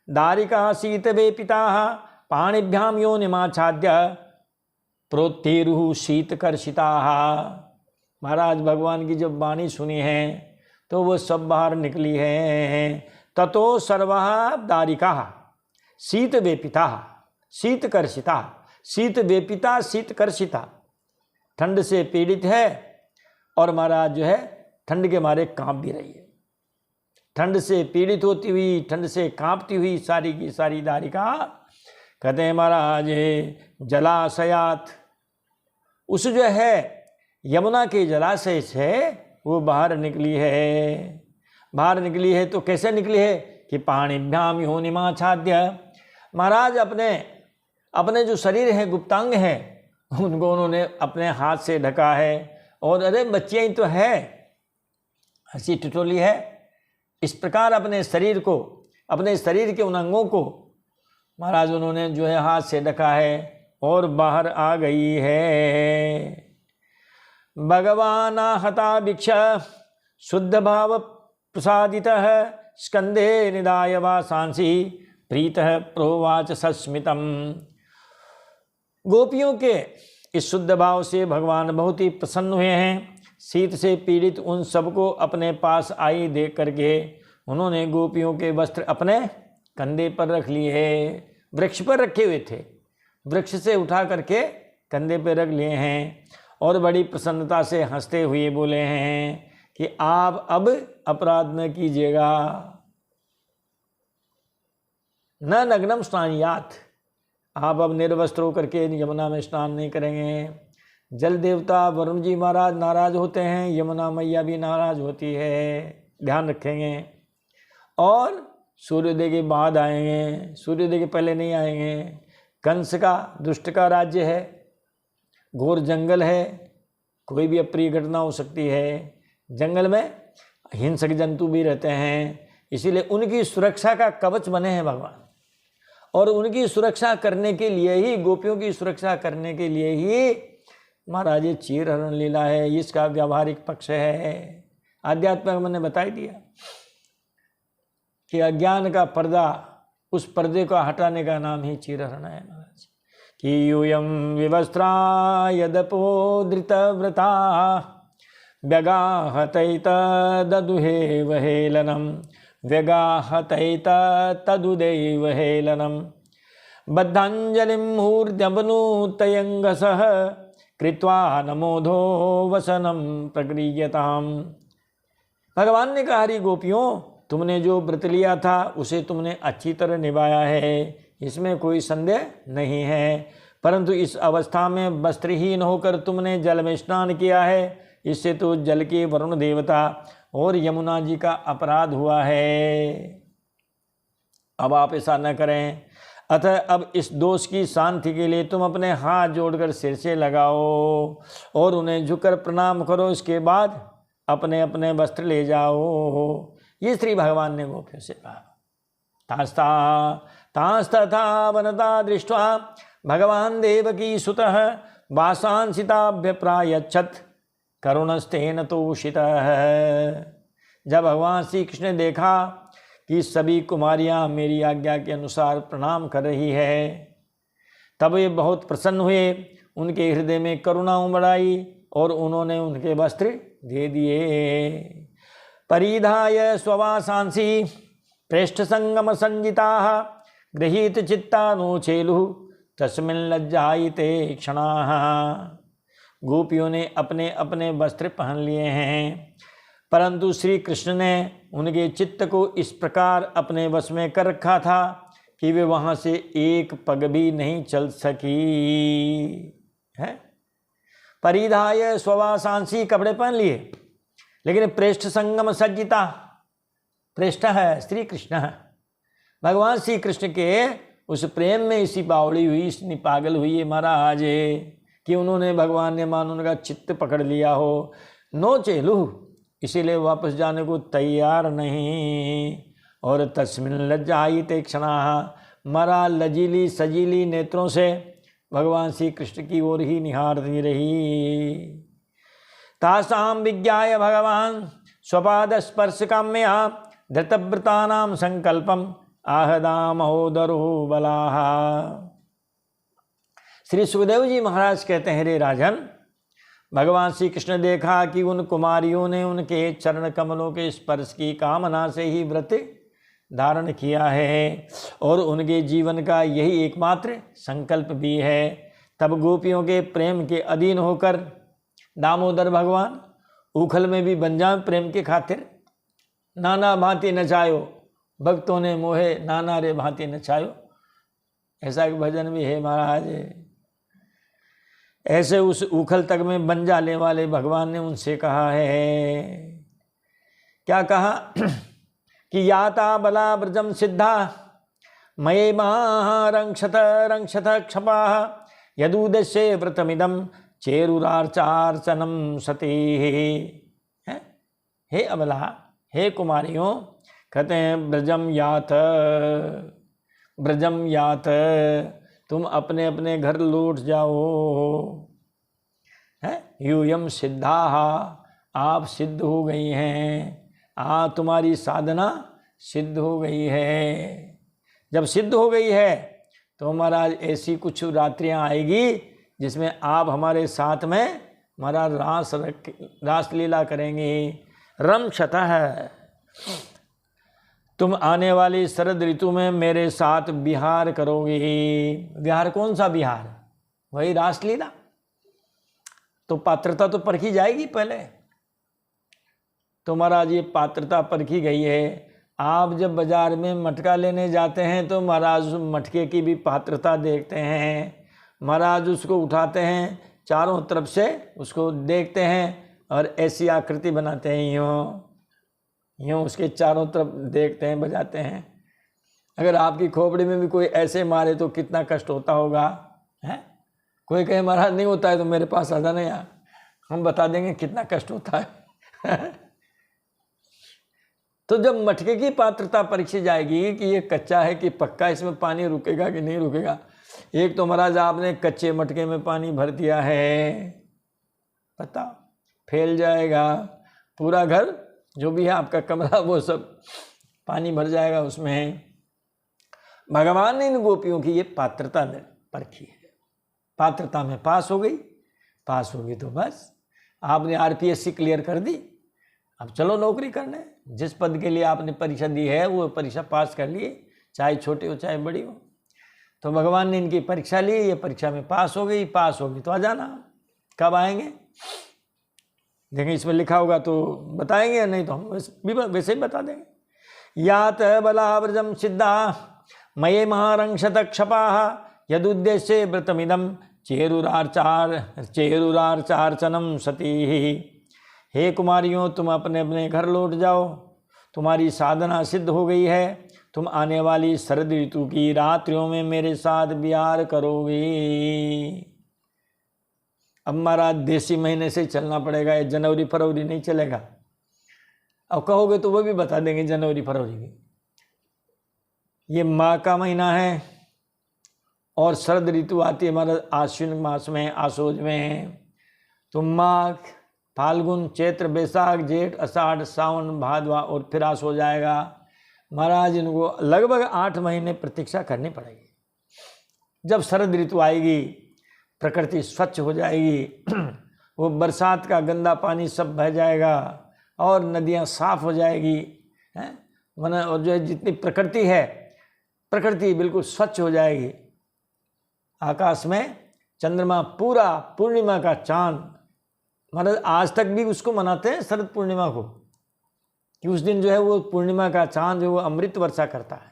दारिका शीतवे पिताः पाणिभ्याम योनिमाच्छाद्य प्रोत्तिरुः शीतकर्षिताः। महाराज भगवान की जब वाणी सुनी है तो वो सब बाहर निकली है। ततो सर्वा दारिका शीतवेपिता शीतकर्षिता, शीत वेपिता शीत कर्षिता, ठंड से पीड़ित है और महाराज जो है ठंड के मारे कांप भी रही है। ठंड से पीड़ित होती हुई, ठंड से कांपती हुई सारी की सारी दारिका, कहते हैं महाराज जलाशयात, उस जो है यमुना के जलाशय से वो बाहर निकली है। बाहर निकली है तो कैसे निकली है कि पाणिभ्याम योनिमाच्छाद्य, महाराज अपने जो शरीर है, गुप्तांग है, उनको उन्होंने अपने हाथ से ढका है। और अरे बच्चियाँ ही तो है, हंसी ठिठोली है, इस प्रकार अपने शरीर को, अपने शरीर के उन अंगों को महाराज उन्होंने जो है हाथ से ढका है और बाहर आ गई है। भगवान हता भिक्ष शुद्ध भाव प्रसादितः स्कंदे निदाय वासांसी प्रीतः प्रोवाच सस्मितम। गोपियों के इस शुद्ध भाव से भगवान बहुत ही प्रसन्न हुए हैं। शीत से पीड़ित उन सबको अपने पास आई देख करके उन्होंने गोपियों के वस्त्र अपने कंधे पर रख लिए। वृक्ष पर रखे हुए थे, वृक्ष से उठा करके कंधे पर रख लिए हैं और बड़ी प्रसन्नता से हंसते हुए बोले हैं कि आप अब अपराध न कीजिएगा। न नग्नम स्नानियात, आप अब निर्वस्त्र होकर के यमुना में स्नान नहीं करेंगे। जल देवता वरुण जी महाराज नाराज होते हैं, यमुना मैया भी नाराज होती है, ध्यान रखेंगे। और सूर्योदय के बाद आएंगे, सूर्योदय के पहले नहीं आएंगे। कंस का, दुष्ट का राज्य है, घोर जंगल है, कोई भी अप्रिय घटना हो सकती है। जंगल में हिंसक जंतु भी रहते हैं, इसीलिए उनकी सुरक्षा का कवच बने हैं भगवान। और उनकी सुरक्षा करने के लिए ही, गोपियों की सुरक्षा करने के लिए ही महाराज ये चीरहरण लीला है, इसका व्यावहारिक पक्ष है। आध्यात्म मैंने बता ही दिया कि अज्ञान का पर्दा, उस पर्दे को हटाने का नाम ही चीरहरण है महाराज। कि यूयम विवस्त्रा यदपो धृतव्रता व्यगाहतैत ददुहे वहेलनम व्यगाहतैत तदुदैव हेलनम बद्धांजलिं मूर्ध्यवनूतयंगसः कृत्वा नमोधो वसनम प्रगृह्यताम। भगवान ने कहा, हरि गोपियों, तुमने जो व्रत लिया था उसे तुमने अच्छी तरह निभाया है, इसमें कोई संदेह नहीं है। परंतु इस अवस्था में वस्त्रहीन होकर तुमने जल में स्नान किया है, इससे तो जल के वरुण देवता और यमुना जी का अपराध हुआ है। अब आप ऐसा न करें। अतः अब इस दोष की शांति के लिए तुम अपने हाथ जोड़कर सिर से लगाओ और उन्हें झुककर प्रणाम करो। इसके बाद अपने अपने वस्त्र ले जाओ। ये श्री भगवान ने गोपियों से कहा। तांस्तथा वनता दृष्ट्वा भगवान देवकी सुतः वासांसिताभ्यप्रायच्छत् करुणस्तेन तोषितः। जब भगवान श्री कृष्ण ने देखा कि सभी कुमारियां मेरी आज्ञा के अनुसार प्रणाम कर रही है, तब वे बहुत प्रसन्न हुए। उनके हृदय में करुणा उमड़ और उन्होंने उनके वस्त्र दे दिए। परिधाय स्ववासांसी प्रेष्ठ संगम संजिताः गृहीत चित्तानुचेलु तस्मिन् लज्जायते क्षणाः। गोपियों ने अपने अपने वस्त्र पहन लिए हैं, परंतु श्री कृष्ण ने उनके चित्त को इस प्रकार अपने वश में कर रखा था कि वे वहाँ से एक पग भी नहीं चल सकी है। परिधाय स्ववासांसी, कपड़े पहन लिए, लेकिन प्रेष्ठ संगम सज्जिता, प्रेष्ठ है श्री कृष्ण है। भगवान श्री कृष्ण के उस प्रेम में इसी बावड़ी हुई, इतनी पागल हुई है महाराज कि उन्होंने, भगवान ने मान उनका चित्त पकड़ लिया हो। नो चेलू, इसीलिए वापस जाने को तैयार नहीं। और तस्मिन् लज्जायते क्षणाः, मरा लजीली सजीली नेत्रों से भगवान श्री कृष्ण की ओर ही निहारती रही। तासां विज्ञाय भगवान स्वपाद स्पर्श काम्या धृतव्रतानां संकल्पम आहदामहोदरो बलाः। श्री सुखदेव जी महाराज कहते हैं, रे राजन, भगवान श्री कृष्ण ने देखा कि उन कुमारियों ने उनके चरण कमलों के स्पर्श की कामना से ही व्रत धारण किया है और उनके जीवन का यही एकमात्र संकल्प भी है। तब गोपियों के प्रेम के अधीन होकर दामोदर भगवान उखल में भी बन जाए प्रेम के खातिर। नाना भांति नचायो भक्तों ने मोहे, नाना रे भांति नचायो। ऐसा एक भजन भी है महाराज। ऐसे उस उखल तक में बन जाने वाले भगवान ने उनसे कहा है, क्या कहा कि याता बला ब्रजम सिद्धा मये महारंक्षत रंक्षत क्षपा यदुदेशे व्रतमिदम चेरुरार्चार्चनम सती। हे अबला, हे कुमारियों, कहते हैं ब्रजम यात, तुम अपने अपने घर लौट जाओ। है यूयम सिद्धा, आप सिद्ध हो गई हैं। तुम्हारी साधना सिद्ध हो गई है। जब सिद्ध हो गई है तो महाराज ऐसी कुछ रात्रियां आएगी जिसमें आप हमारे साथ में हमारा रास लीला करेंगे। रमक्षतः है, तुम आने वाली शरद ऋतु में मेरे साथ विहार करोगे। विहार कौन सा विहार? वही रासलीला। तो पात्रता तो परखी जाएगी पहले। तो महाराज ये पात्रता परखी गई है। आप जब बाजार में मटका लेने जाते हैं तो महाराज उस मटके की भी पात्रता देखते हैं। महाराज उसको उठाते हैं, चारों तरफ से उसको देखते हैं और ऐसी आकृति बनाते हैं, यूँ उसके चारों तरफ देखते हैं, बजाते हैं। अगर आपकी खोपड़ी में भी कोई ऐसे मारे तो कितना कष्ट होता होगा। है कोई कहे महाराज नहीं होता है तो मेरे पास आ जाना, यार हम बता देंगे कितना कष्ट होता है। तो जब मटके की पात्रता परीक्षी जाएगी कि ये कच्चा है कि पक्का, इसमें पानी रुकेगा कि नहीं रुकेगा। एक तो महाराज आपने कच्चे मटके में पानी भर दिया है, पता फैल जाएगा पूरा घर, जो भी है आपका कमरा वो सब पानी भर जाएगा उसमें। भगवान ने इन गोपियों की ये पात्रता में परखी है। पात्रता में पास हो गई तो बस आपने आरपीएससी क्लियर कर दी। अब चलो नौकरी करने। जिस पद के लिए आपने परीक्षा दी है वो परीक्षा पास कर लिए, चाहे छोटी हो चाहे बड़ी हो। तो भगवान ने इनकी परीक्षा ली, ये परीक्षा में पास हो गई तो आ जाना। कब आएंगे देखें, इसमें लिखा होगा तो बताएंगे, नहीं तो हम वैसे ही बता देंगे। यात बलाव्रजम सिद्धा मये महारंक्षत क्षपा यदुद्देश्य व्रतमिदम चेरुरार्चार्चनम सती। हे कुमारियों, तुम अपने अपने घर लौट जाओ, तुम्हारी साधना सिद्ध हो गई है। तुम आने वाली शरद ऋतु की रात्रियों में मेरे साथ विहार करोगे। अब महाराज देसी महीने से चलना पड़ेगा, ये जनवरी फरवरी नहीं चलेगा। अब कहोगे तो वो भी बता देंगे जनवरी फरवरी की। ये माह का महीना है और शरद ऋतु आती है हमारा आश्विन मास में, आसोज में। तो माघ, फाल्गुन, चैत्र, बैसाख, जेठ, अषाढ़, सावन, भादवा और फिर आस हो जाएगा। महाराज इनको लगभग 8 महीने प्रतीक्षा करनी पड़ेगी। जब शरद ऋतु आएगी प्रकृति स्वच्छ हो जाएगी, वो बरसात का गंदा पानी सब बह जाएगा और नदियाँ साफ हो जाएगी, हैं वरना और जो है जितनी प्रकृति है, प्रकृति बिल्कुल स्वच्छ हो जाएगी। आकाश में चंद्रमा पूरा, पूर्णिमा का चांद, महाराज आज तक भी उसको मनाते हैं शरद पूर्णिमा को, कि उस दिन जो है वो पूर्णिमा का चांद जो वो अमृत वर्षा करता है।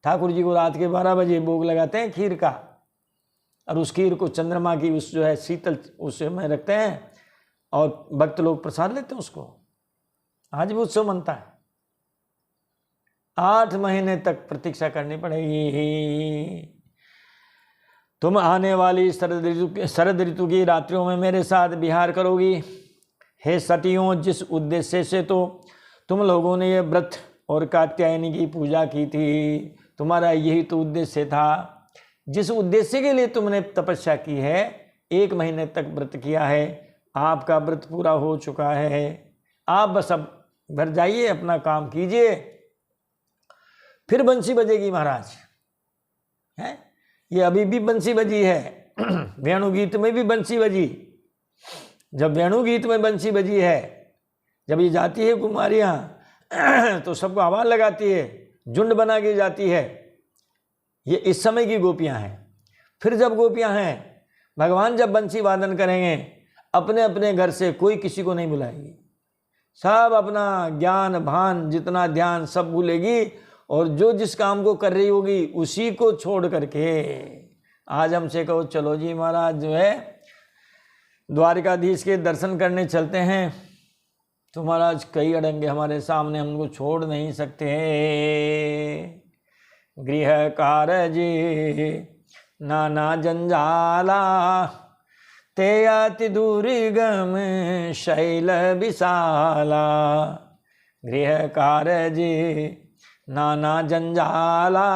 ठाकुर जी को रात के 12 बजे भोग लगाते हैं खीर का, और उस खीर को चंद्रमा की उस जो है शीतल उस में रखते हैं और भक्त लोग प्रसाद लेते हैं उसको। आज भी उत्सव मनता है। 8 महीने तक प्रतीक्षा करनी पड़ेगी। तुम आने वाली शरद ऋतु की रात्रियों में मेरे साथ विहार करोगी। हे सतियों, जिस उद्देश्य से तो तुम लोगों ने ये व्रत और कात्यायनी की पूजा की थी, तुम्हारा यही तो उद्देश्य था। जिस उद्देश्य के लिए तुमने तपस्या की है, 1 महीने तक व्रत किया है, आपका व्रत पूरा हो चुका है। आप बस अब घर जाइए, अपना काम कीजिए, फिर बंसी बजेगी महाराज। है ये अभी भी बंसी बजी है। वेणु गीत में भी बंसी बजी। जब वेणु गीत में बंसी बजी है, जब ये जाती है कुमारियाँ तो सबको आवाज़ लगाती है, झुंड बना के जाती है। ये इस समय की गोपियाँ हैं। फिर जब गोपियाँ हैं भगवान जब बंसी वादन करेंगे अपने अपने घर से कोई किसी को नहीं बुलाएगी, सब अपना ज्ञान भान जितना ध्यान सब भूलेगी और जो जिस काम को कर रही होगी उसी को छोड़ करके आज हमसे कहो चलो जी महाराज जो है द्वारिकाधीश के दर्शन करने चलते हैं, तो महाराज कई अड़ंगे हमारे सामने, हम उनको छोड़ नहीं सकते हैं। गृह कार्य नाना जंजाला ते अति दुर्गम शैल विशाला। गृह कार्य नाना जंजाला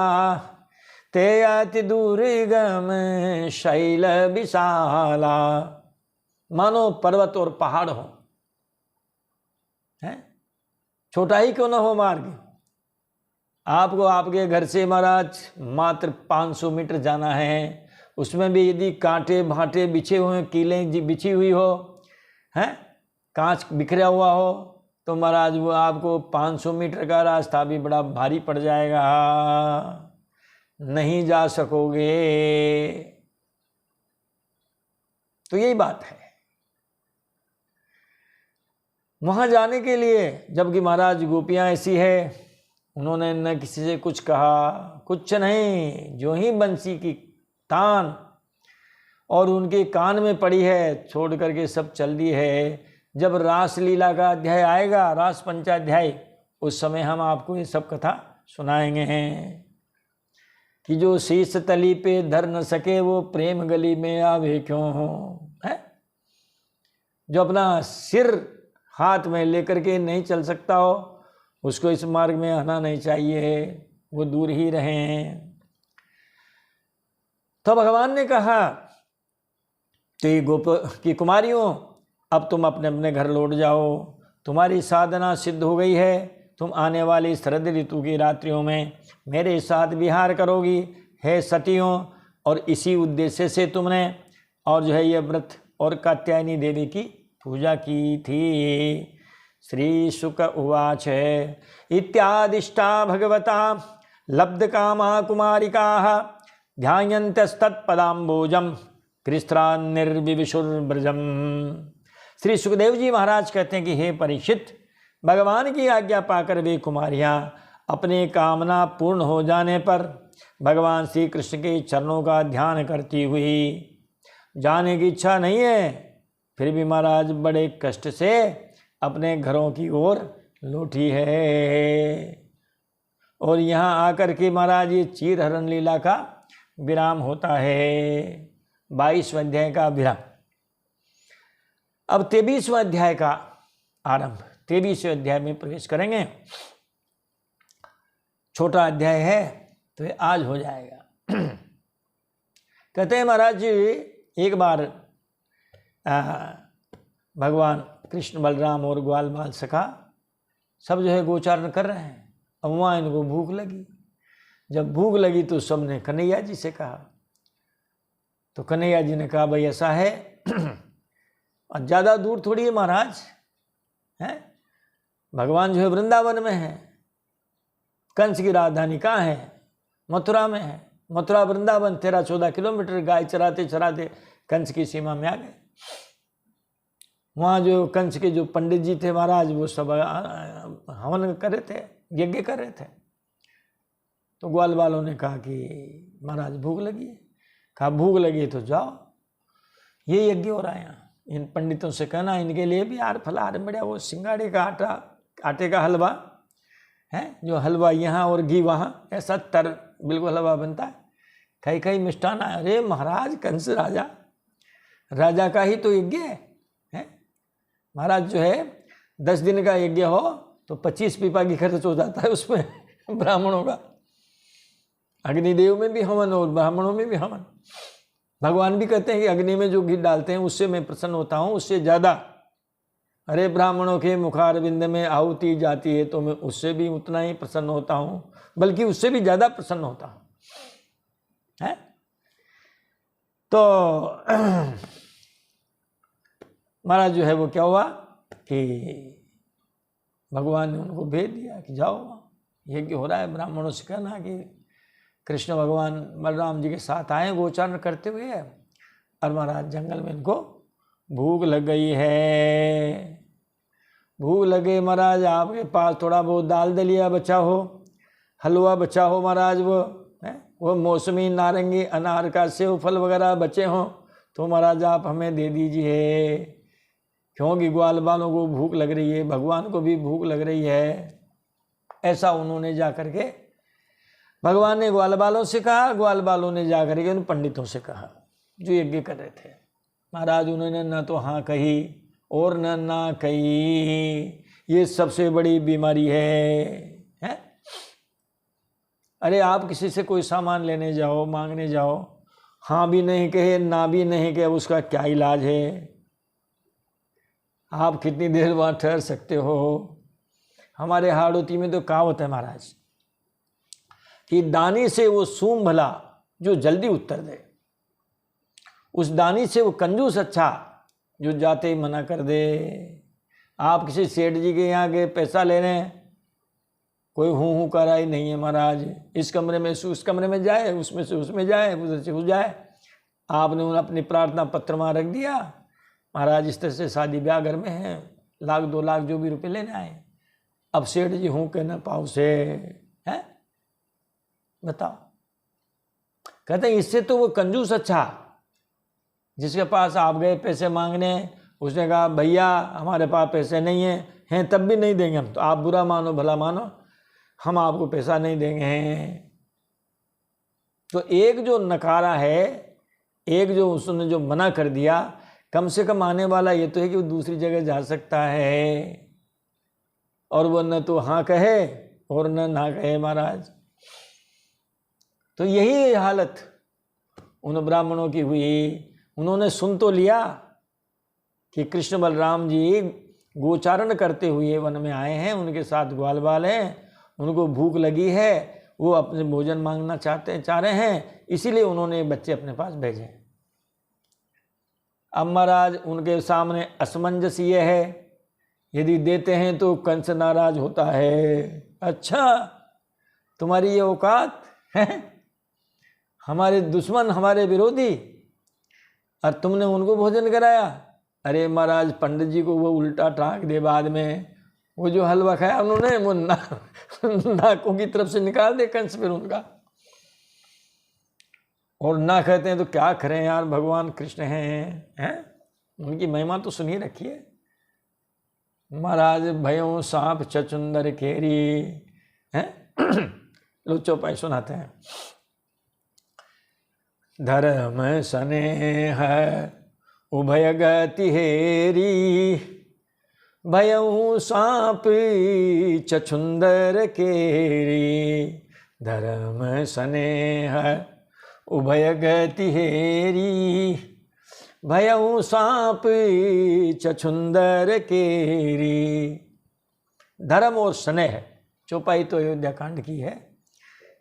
ते अति दुर्गम शैल विशाला। मानो पर्वत और पहाड़ हो, है छोटा ही क्यों ना हो मार्ग, आपको आपके घर से महाराज मात्र 500 मीटर जाना है, उसमें भी यदि कांटे भाटे बिछे हुए, कीलें बिछी हुई हो, हैं कांच बिखरा हुआ हो, तो महाराज वो आपको 500 मीटर का रास्ता भी बड़ा भारी पड़ जाएगा, नहीं जा सकोगे। तो यही बात है। वहां जाने के लिए जबकि महाराज गोपियां ऐसी है, उन्होंने न किसी से कुछ कहा, कुछ नहीं, जो ही बंसी की तान और उनके कान में पड़ी है छोड़ करके सब चल दी है। जब रास लीला का अध्याय आएगा, रास पंचाध्याय, उस समय हम आपको ये सब कथा सुनाएंगे हैं कि जो शीश तली पे धर न सके वो प्रेम गली में आवे क्यों हो, है जो अपना सिर हाथ में लेकर के नहीं चल सकता हो उसको इस मार्ग में आना नहीं चाहिए, वो दूर ही रहें। तो भगवान ने कहा कि कुमारियों अब तुम अपने अपने घर लौट जाओ, तुम्हारी साधना सिद्ध हो गई है, तुम आने वाली शरद ऋतु की रात्रियों में मेरे साथ विहार करोगी हे सतियों। और इसी उद्देश्य से तुमने और जो है ये व्रत और कात्यायनी देवी की पूजा की थी। श्री शुक उवाच इत्यादिष्टा भगवता लब्ध कामा कुमारिकाः ध्यायन्तस्तत्पदाम्बोजं कृस्त्रा निर्विविशुर्ब्रजम। श्री सुखदेव जी महाराज कहते हैं कि हे परीक्षित, भगवान की आज्ञा पाकर वे कुमारियाँ अपने कामना पूर्ण हो जाने पर भगवान श्री कृष्ण के चरणों का ध्यान करती हुई, जाने की इच्छा नहीं है फिर भी महाराज बड़े कष्ट से अपने घरों की ओर लौटी है। और यहाँ आकर के महाराज ये चीरहरण लीला का विराम होता है, 22वें अध्याय का विराम। अब 23वें अध्याय का आरंभ, 23वें अध्याय में प्रवेश करेंगे। छोटा अध्याय है तो ये आज हो जाएगा। कहते हैं महाराज जी एक बार भगवान कृष्ण बलराम और ग्वाल बाल सखा सब जो है गोचारण कर रहे हैं। अब वहाँ इनको भूख लगी, जब भूख लगी तो सबने कन्हैया जी से कहा, तो कन्हैया जी ने कहा भाई ऐसा है और ज़्यादा दूर थोड़ी है महाराज, है भगवान जो है वृंदावन में है, कंस की राजधानी कहाँ है, मथुरा में है, मथुरा वृंदावन 13-14 किलोमीटर, गाय चराते चराते कंस की सीमा में आ गए। वहाँ जो कंस के जो पंडित जी थे महाराज वो सब हवन कर रहे थे, यज्ञ कर रहे थे। तो ग्वाल बालों ने कहा कि महाराज भूख लगी है। कहा भूख लगी तो जाओ, ये यज्ञ हो रहा है यहाँ, इन पंडितों से कहना इनके लिए भी आर फलाहार बढ़िया वो सिंगाड़े का आटे का हलवा है, जो हलवा यहाँ और घी वहाँ, ऐसा तर बिल्कुल हलवा बनता है, कई कई मिष्ठान आए। अरे महाराज कंस राजा का ही तो यज्ञ है महाराज, जो है 10 दिन का यज्ञ हो तो 25 पीपा की खर्च हो जाता है उसमें ब्राह्मणों का, अग्निदेव में भी हवन और ब्राह्मणों में भी हवन। भगवान भी कहते हैं कि अग्नि में जो घी डालते हैं उससे मैं प्रसन्न होता हूँ, उससे ज़्यादा अरे ब्राह्मणों के मुखारविंद में आहुति जाती है तो मैं उससे भी उतना ही प्रसन्न होता हूँ, बल्कि उससे भी ज़्यादा प्रसन्न होता हूँ, है। तो महाराज जो है वो क्या हुआ कि भगवान ने उनको भेज दिया कि जाओ यज्ञ हो रहा है, ब्राह्मणों से कहना कि कृष्ण भगवान बलराम जी के साथ आए गोचारण करते हुए, और महाराज जंगल में इनको भूख लग गई है। भूख लगे महाराज, आपके पास थोड़ा बहुत दाल दलिया बचा हो, हलवा बचा हो महाराज, वो मौसमी नारंगी अनार का सेव फल वगैरह बचे हों तो महाराज आप हमें दे दीजिए, क्योंकि ग्वाल बालों को भूख लग रही है, भगवान को भी भूख लग रही है। ऐसा उन्होंने जा करके, भगवान ने ग्वाल बालों से कहा, ग्वाल बालों ने जा करके उन पंडितों से कहा जो यज्ञ कर रहे थे। महाराज उन्होंने न तो हाँ कही और न ना कही। ये सबसे बड़ी बीमारी है? अरे आप किसी से कोई सामान लेने जाओ, मांगने जाओ, हाँ भी नहीं कहे ना भी नहीं कहे, उसका क्या इलाज है? आप कितनी देर वहाँ ठहर सकते हो? हमारे हाड़ोती में तो कहावत है महाराज कि दानी से वो सूम भला जो जल्दी उत्तर दे, उस दानी से वो कंजूस अच्छा जो जाते ही मना कर दे। आप किसी सेठ जी के यहाँ गए पैसा लेने, कोई हूँ कर ही नहीं है महाराज, इस कमरे में से उस कमरे में जाए, उसमें से उसमें जाए, उधर से उस जाए। आपने उन्हें अपनी प्रार्थना पत्र वहाँ रख दिया, महाराज इस तरह से शादी ब्याह घर में है, 1 लाख 2 लाख जो भी रुपए लेने आए, अब सेठ जी हूँ कहना पाओ से है, बताओ। कहते हैं इससे तो वो कंजूस अच्छा, जिसके पास आप गए पैसे मांगने, उसने कहा भैया हमारे पास पैसे नहीं हैं तब भी नहीं देंगे हम, तो आप बुरा मानो भला मानो, हम आपको पैसा नहीं देंगे। तो एक जो नकारा है, एक जो उसने जो मना कर दिया, कम से कम आने वाला ये तो है कि वो दूसरी जगह जा सकता है, और वो न तो हाँ कहे और न ना कहे महाराज। तो यही हालत उन ब्राह्मणों की हुई। उन्होंने सुन तो लिया कि कृष्ण बलराम जी गोचारण करते हुए वन में आए हैं, उनके साथ ग्वाल बाल हैं, उनको भूख लगी है, वो अपने भोजन मांगना चाह रहे हैं, इसीलिए उन्होंने बच्चे अपने पास भेजे। अब महाराज उनके सामने असमंजस ये है, यदि देते हैं तो कंस नाराज होता है। अच्छा तुम्हारी ये औकात है, हमारे दुश्मन हमारे विरोधी, और तुमने उनको भोजन कराया? अरे महाराज पंडित जी को वो उल्टा टाँक दे, बाद में वो जो हलवा खाया उन्होंने वो नाकों की तरफ से निकाल दे कंस फिर उनका। और ना कहते हैं तो क्या करें यार, भगवान कृष्ण हैं, उनकी महिमा तो सुनी रखिए। महाराज भयो सांप चचुंदर केरी हैं। लो चौपाई सुनाते हैं। धर्म स्नेह उभय गति हेरी, भयऊ सांप चचुंदर केरी। धर्म स्नेह उभय गति हेरी, भयऊ सांप चचुंदर केरी। धर्म और स्नेह, चौपाई तो अयोध्या कांड की है,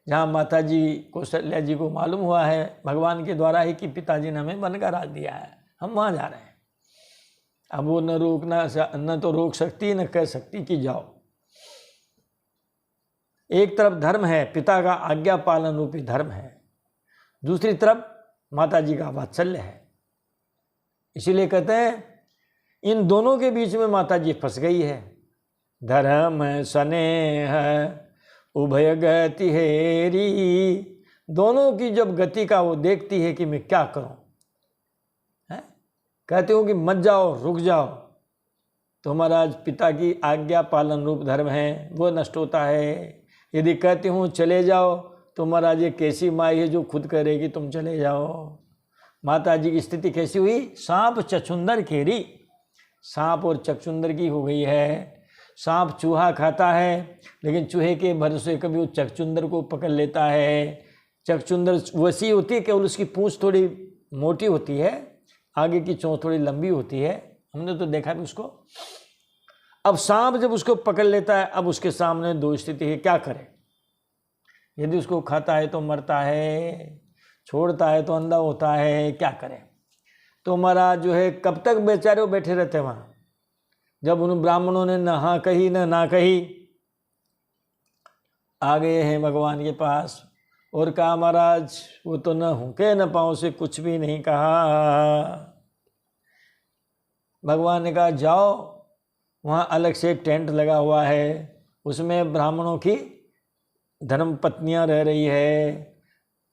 जहाँ माता जी कौशल्या जी को मालूम हुआ है भगवान के द्वारा ही कि पिताजी ने हमें वन का राज दिया है, हम वहाँ जा रहे हैं। अब वो न तो रोक सकती न कह सकती कि जाओ। एक तरफ धर्म है, पिता का आज्ञा पालन रूपी धर्म है, दूसरी तरफ माता जी का वात्सल्य है। इसीलिए कहते हैं इन दोनों के बीच में माता जी फंस गई है। धर्म स्नेह उभय गति हेरी, दोनों की जब गति का वो देखती है कि मैं क्या करूं, है? कहते हो कि मत जाओ रुक जाओ, तो महाराज पिता की आज्ञा पालन रूप धर्म है वो नष्ट होता है। यदि कहती हूँ चले जाओ तो महाराज ये कैसी माई है जो खुद करेगी तुम चले जाओ। माता जी की स्थिति कैसी हुई? सांप चचुंदर खेरी, सांप और चकचुंदर की हो गई है। सांप चूहा खाता है, लेकिन चूहे के भरोसे कभी वो चकचुंदर को पकड़ लेता है। चकचुंदर वैसी होती है, केवल उसकी पूंछ थोड़ी मोटी होती है, आगे की चोंच थोड़ी लंबी होती है, हमने तो देखा भी उसको। अब सांप जब उसको पकड़ लेता है, अब उसके सामने दो स्थिति है, क्या करे? यदि उसको खाता है तो मरता है, छोड़ता है तो अंधा होता है, क्या करे? तो महाराज जो है कब तक बेचारे बैठे रहते वहाँ, जब उन ब्राह्मणों ने न हाँ कही न ना कही। आ गए हैं भगवान के पास, और कहा महाराज वो तो न हुके न पाँव से कुछ भी नहीं कहा। भगवान ने कहा जाओ, वहाँ अलग से टेंट लगा हुआ है, उसमें ब्राह्मणों की धर्म पत्नियाँ रह रही है।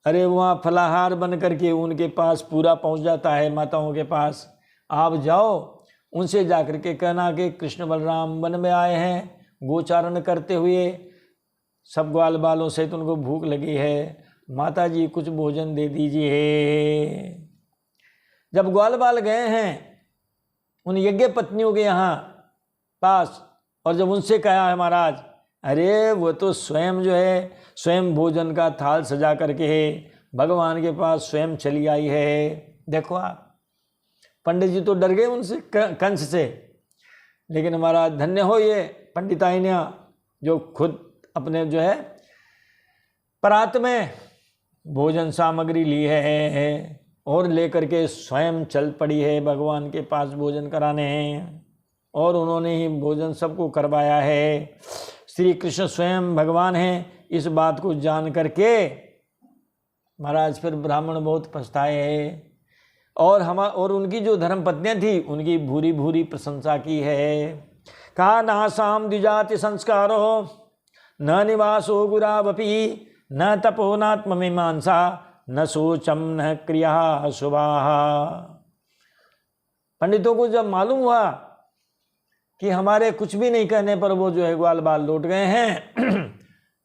अरे वहाँ फलाहार बन करके उनके पास पूरा पहुँच जाता है, माताओं के पास। आप जाओ, उनसे जाकर के कहना कि कृष्ण बलराम वन में आए हैं, गोचारण करते हुए, सब ग्वाल बालों से तो उनको भूख लगी है, माता जी कुछ भोजन दे दीजिए। जब ग्वाल बाल गए हैं उन यज्ञ पत्नियों के यहाँ पास, और जब उनसे कहा है महाराज, अरे वो तो स्वयं जो है स्वयं भोजन का थाल सजा करके भगवान के पास स्वयं चली आई है। देखो आप, पंडित जी तो डर गए उनसे, कंस से, लेकिन हमारा धन्य हो ये पंडिताइनियाँ जो खुद अपने जो है परात में भोजन सामग्री ली है और लेकर के स्वयं चल पड़ी है भगवान के पास भोजन कराने, और उन्होंने ही भोजन सबको करवाया है। श्री कृष्ण स्वयं भगवान हैं, इस बात को जान करके महाराज फिर ब्राह्मण बहुत पछताए हैं, और उनकी जो धर्म पत्नियाँ थी उनकी भूरी भूरी प्रशंसा की है। कहा नासाम द्विजाति संस्कारो न निवासो गुरावपि न तपो नात्म मीमांसा न सोचम न क्रिया शुभा। पंडितों को जब मालूम हुआ कि हमारे कुछ भी नहीं कहने पर वो जो है ग्वाल बाल लौट गए हैं,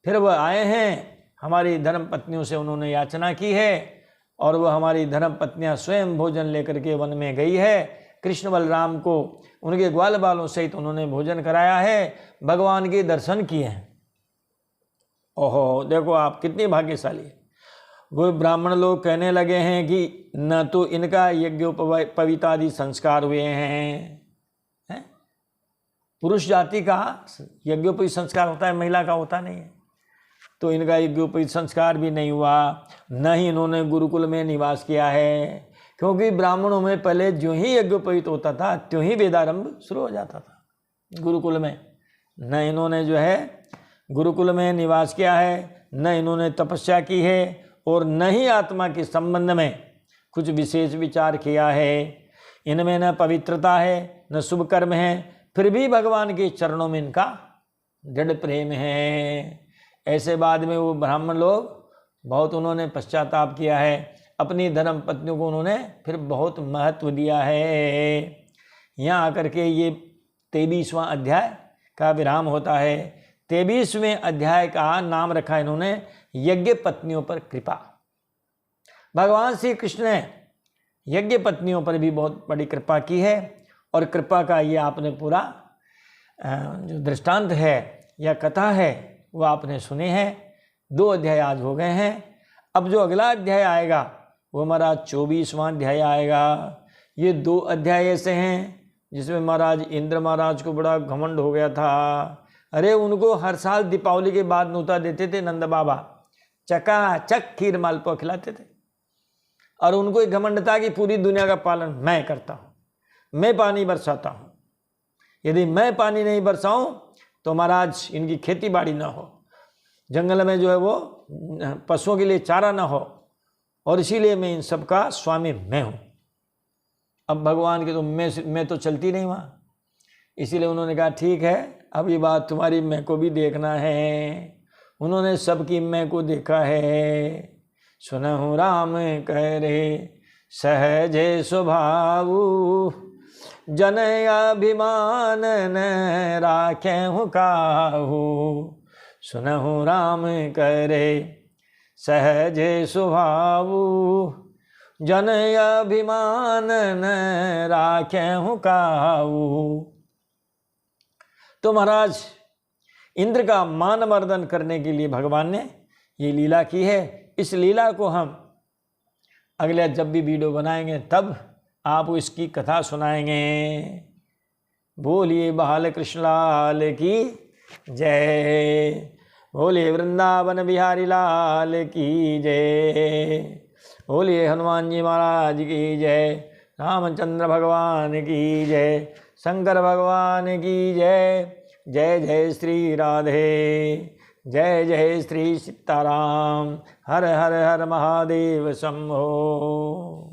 फिर वह आए हैं, हमारी धर्म पत्नियों से उन्होंने याचना की है, और वह हमारी धर्म पत्नियां स्वयं भोजन लेकर के वन में गई है। कृष्ण बलराम को उनके ग्वाल बालों सहित उन्होंने भोजन कराया है, भगवान के दर्शन किए हैं। ओहो, देखो आप कितनी भाग्यशाली है। वो ब्राह्मण लोग कहने लगे हैं कि न तो इनका यज्ञोपवीतादि संस्कार हुए हैं, पुरुष जाति का यज्ञोपवीत संस्कार होता है, महिला का होता नहीं है, तो इनका यज्ञोपवीत संस्कार भी नहीं हुआ, न ही इन्होंने गुरुकुल में निवास किया है, क्योंकि ब्राह्मणों में पहले जो ही यज्ञोपवीत होता था त्यों ही वेदारंभ शुरू हो जाता था गुरुकुल में। न इन्होंने जो है गुरुकुल में निवास किया है, न इन्होंने तपस्या की है, और न ही आत्मा के संबंध में कुछ विशेष विचार किया है। इनमें न पवित्रता है न शुभ कर्म है, फिर भी भगवान के चरणों में इनका दृढ़ प्रेम है। ऐसे बाद में वो ब्राह्मण लोग बहुत उन्होंने पश्चाताप किया है, अपनी धर्म पत्नियों को उन्होंने फिर बहुत महत्व दिया है। यहाँ आकर के ये 23वां अध्याय का विराम होता है। 23वें अध्याय का नाम रखा इन्होंने यज्ञ पत्नियों पर कृपा। भगवान श्री कृष्ण ने यज्ञ पत्नियों पर भी बहुत बड़ी कृपा की है, और कृपा का ये आपने पूरा जो दृष्टांत है या कथा है वो आपने सुने हैं। 2 अध्याय आज हो गए हैं। अब जो अगला अध्याय आएगा वो हमारा 24वां अध्याय आएगा। ये 2 अध्याय ऐसे हैं जिसमें महाराज इंद्र महाराज को बड़ा घमंड हो गया था। अरे उनको हर साल दीपावली के बाद नोता देते थे नंद बाबा, चकाचक खीर मालपुआ खिलाते थे, और उनको एक घमंड था कि पूरी दुनिया का पालन मैं करता हूँ, मैं पानी बरसाता हूँ, यदि मैं पानी नहीं बरसाऊं तो महाराज इनकी खेती बाड़ी ना हो, जंगल में जो है वो पशुओं के लिए चारा ना हो, और इसीलिए मैं इन सब का स्वामी मैं हूँ। अब भगवान के तो मैं तो चलती नहीं वहाँ, इसीलिए उन्होंने कहा ठीक है, अब ये बात तुम्हारी मैं को भी देखना है। उन्होंने सबकी मैं को देखा है। सुनहु राम कह रे सहजे स्वभाव, जन अभिमान न राखे हूँ काहू। सुनहु राम कह रे सहजे स्वभाव, जन अभिमान न राखे हूँ काहू। तो महाराज इंद्र का मान मर्दन करने के लिए भगवान ने ये लीला की है। इस लीला को हम अगले जब भी वीडियो बनाएंगे तब आपको इसकी कथा सुनाएंगे। बोलिए बाल कृष्ण लाल की जय, बोलिए वृंदावन बिहारी लाल की जय, बोलिए हनुमान जी महाराज की जय, रामचंद्र भगवान की जय, शंकर भगवान की जय। जय जय श्री राधे जय जय श्री सीताराम। हर हर हर महादेव शंभो।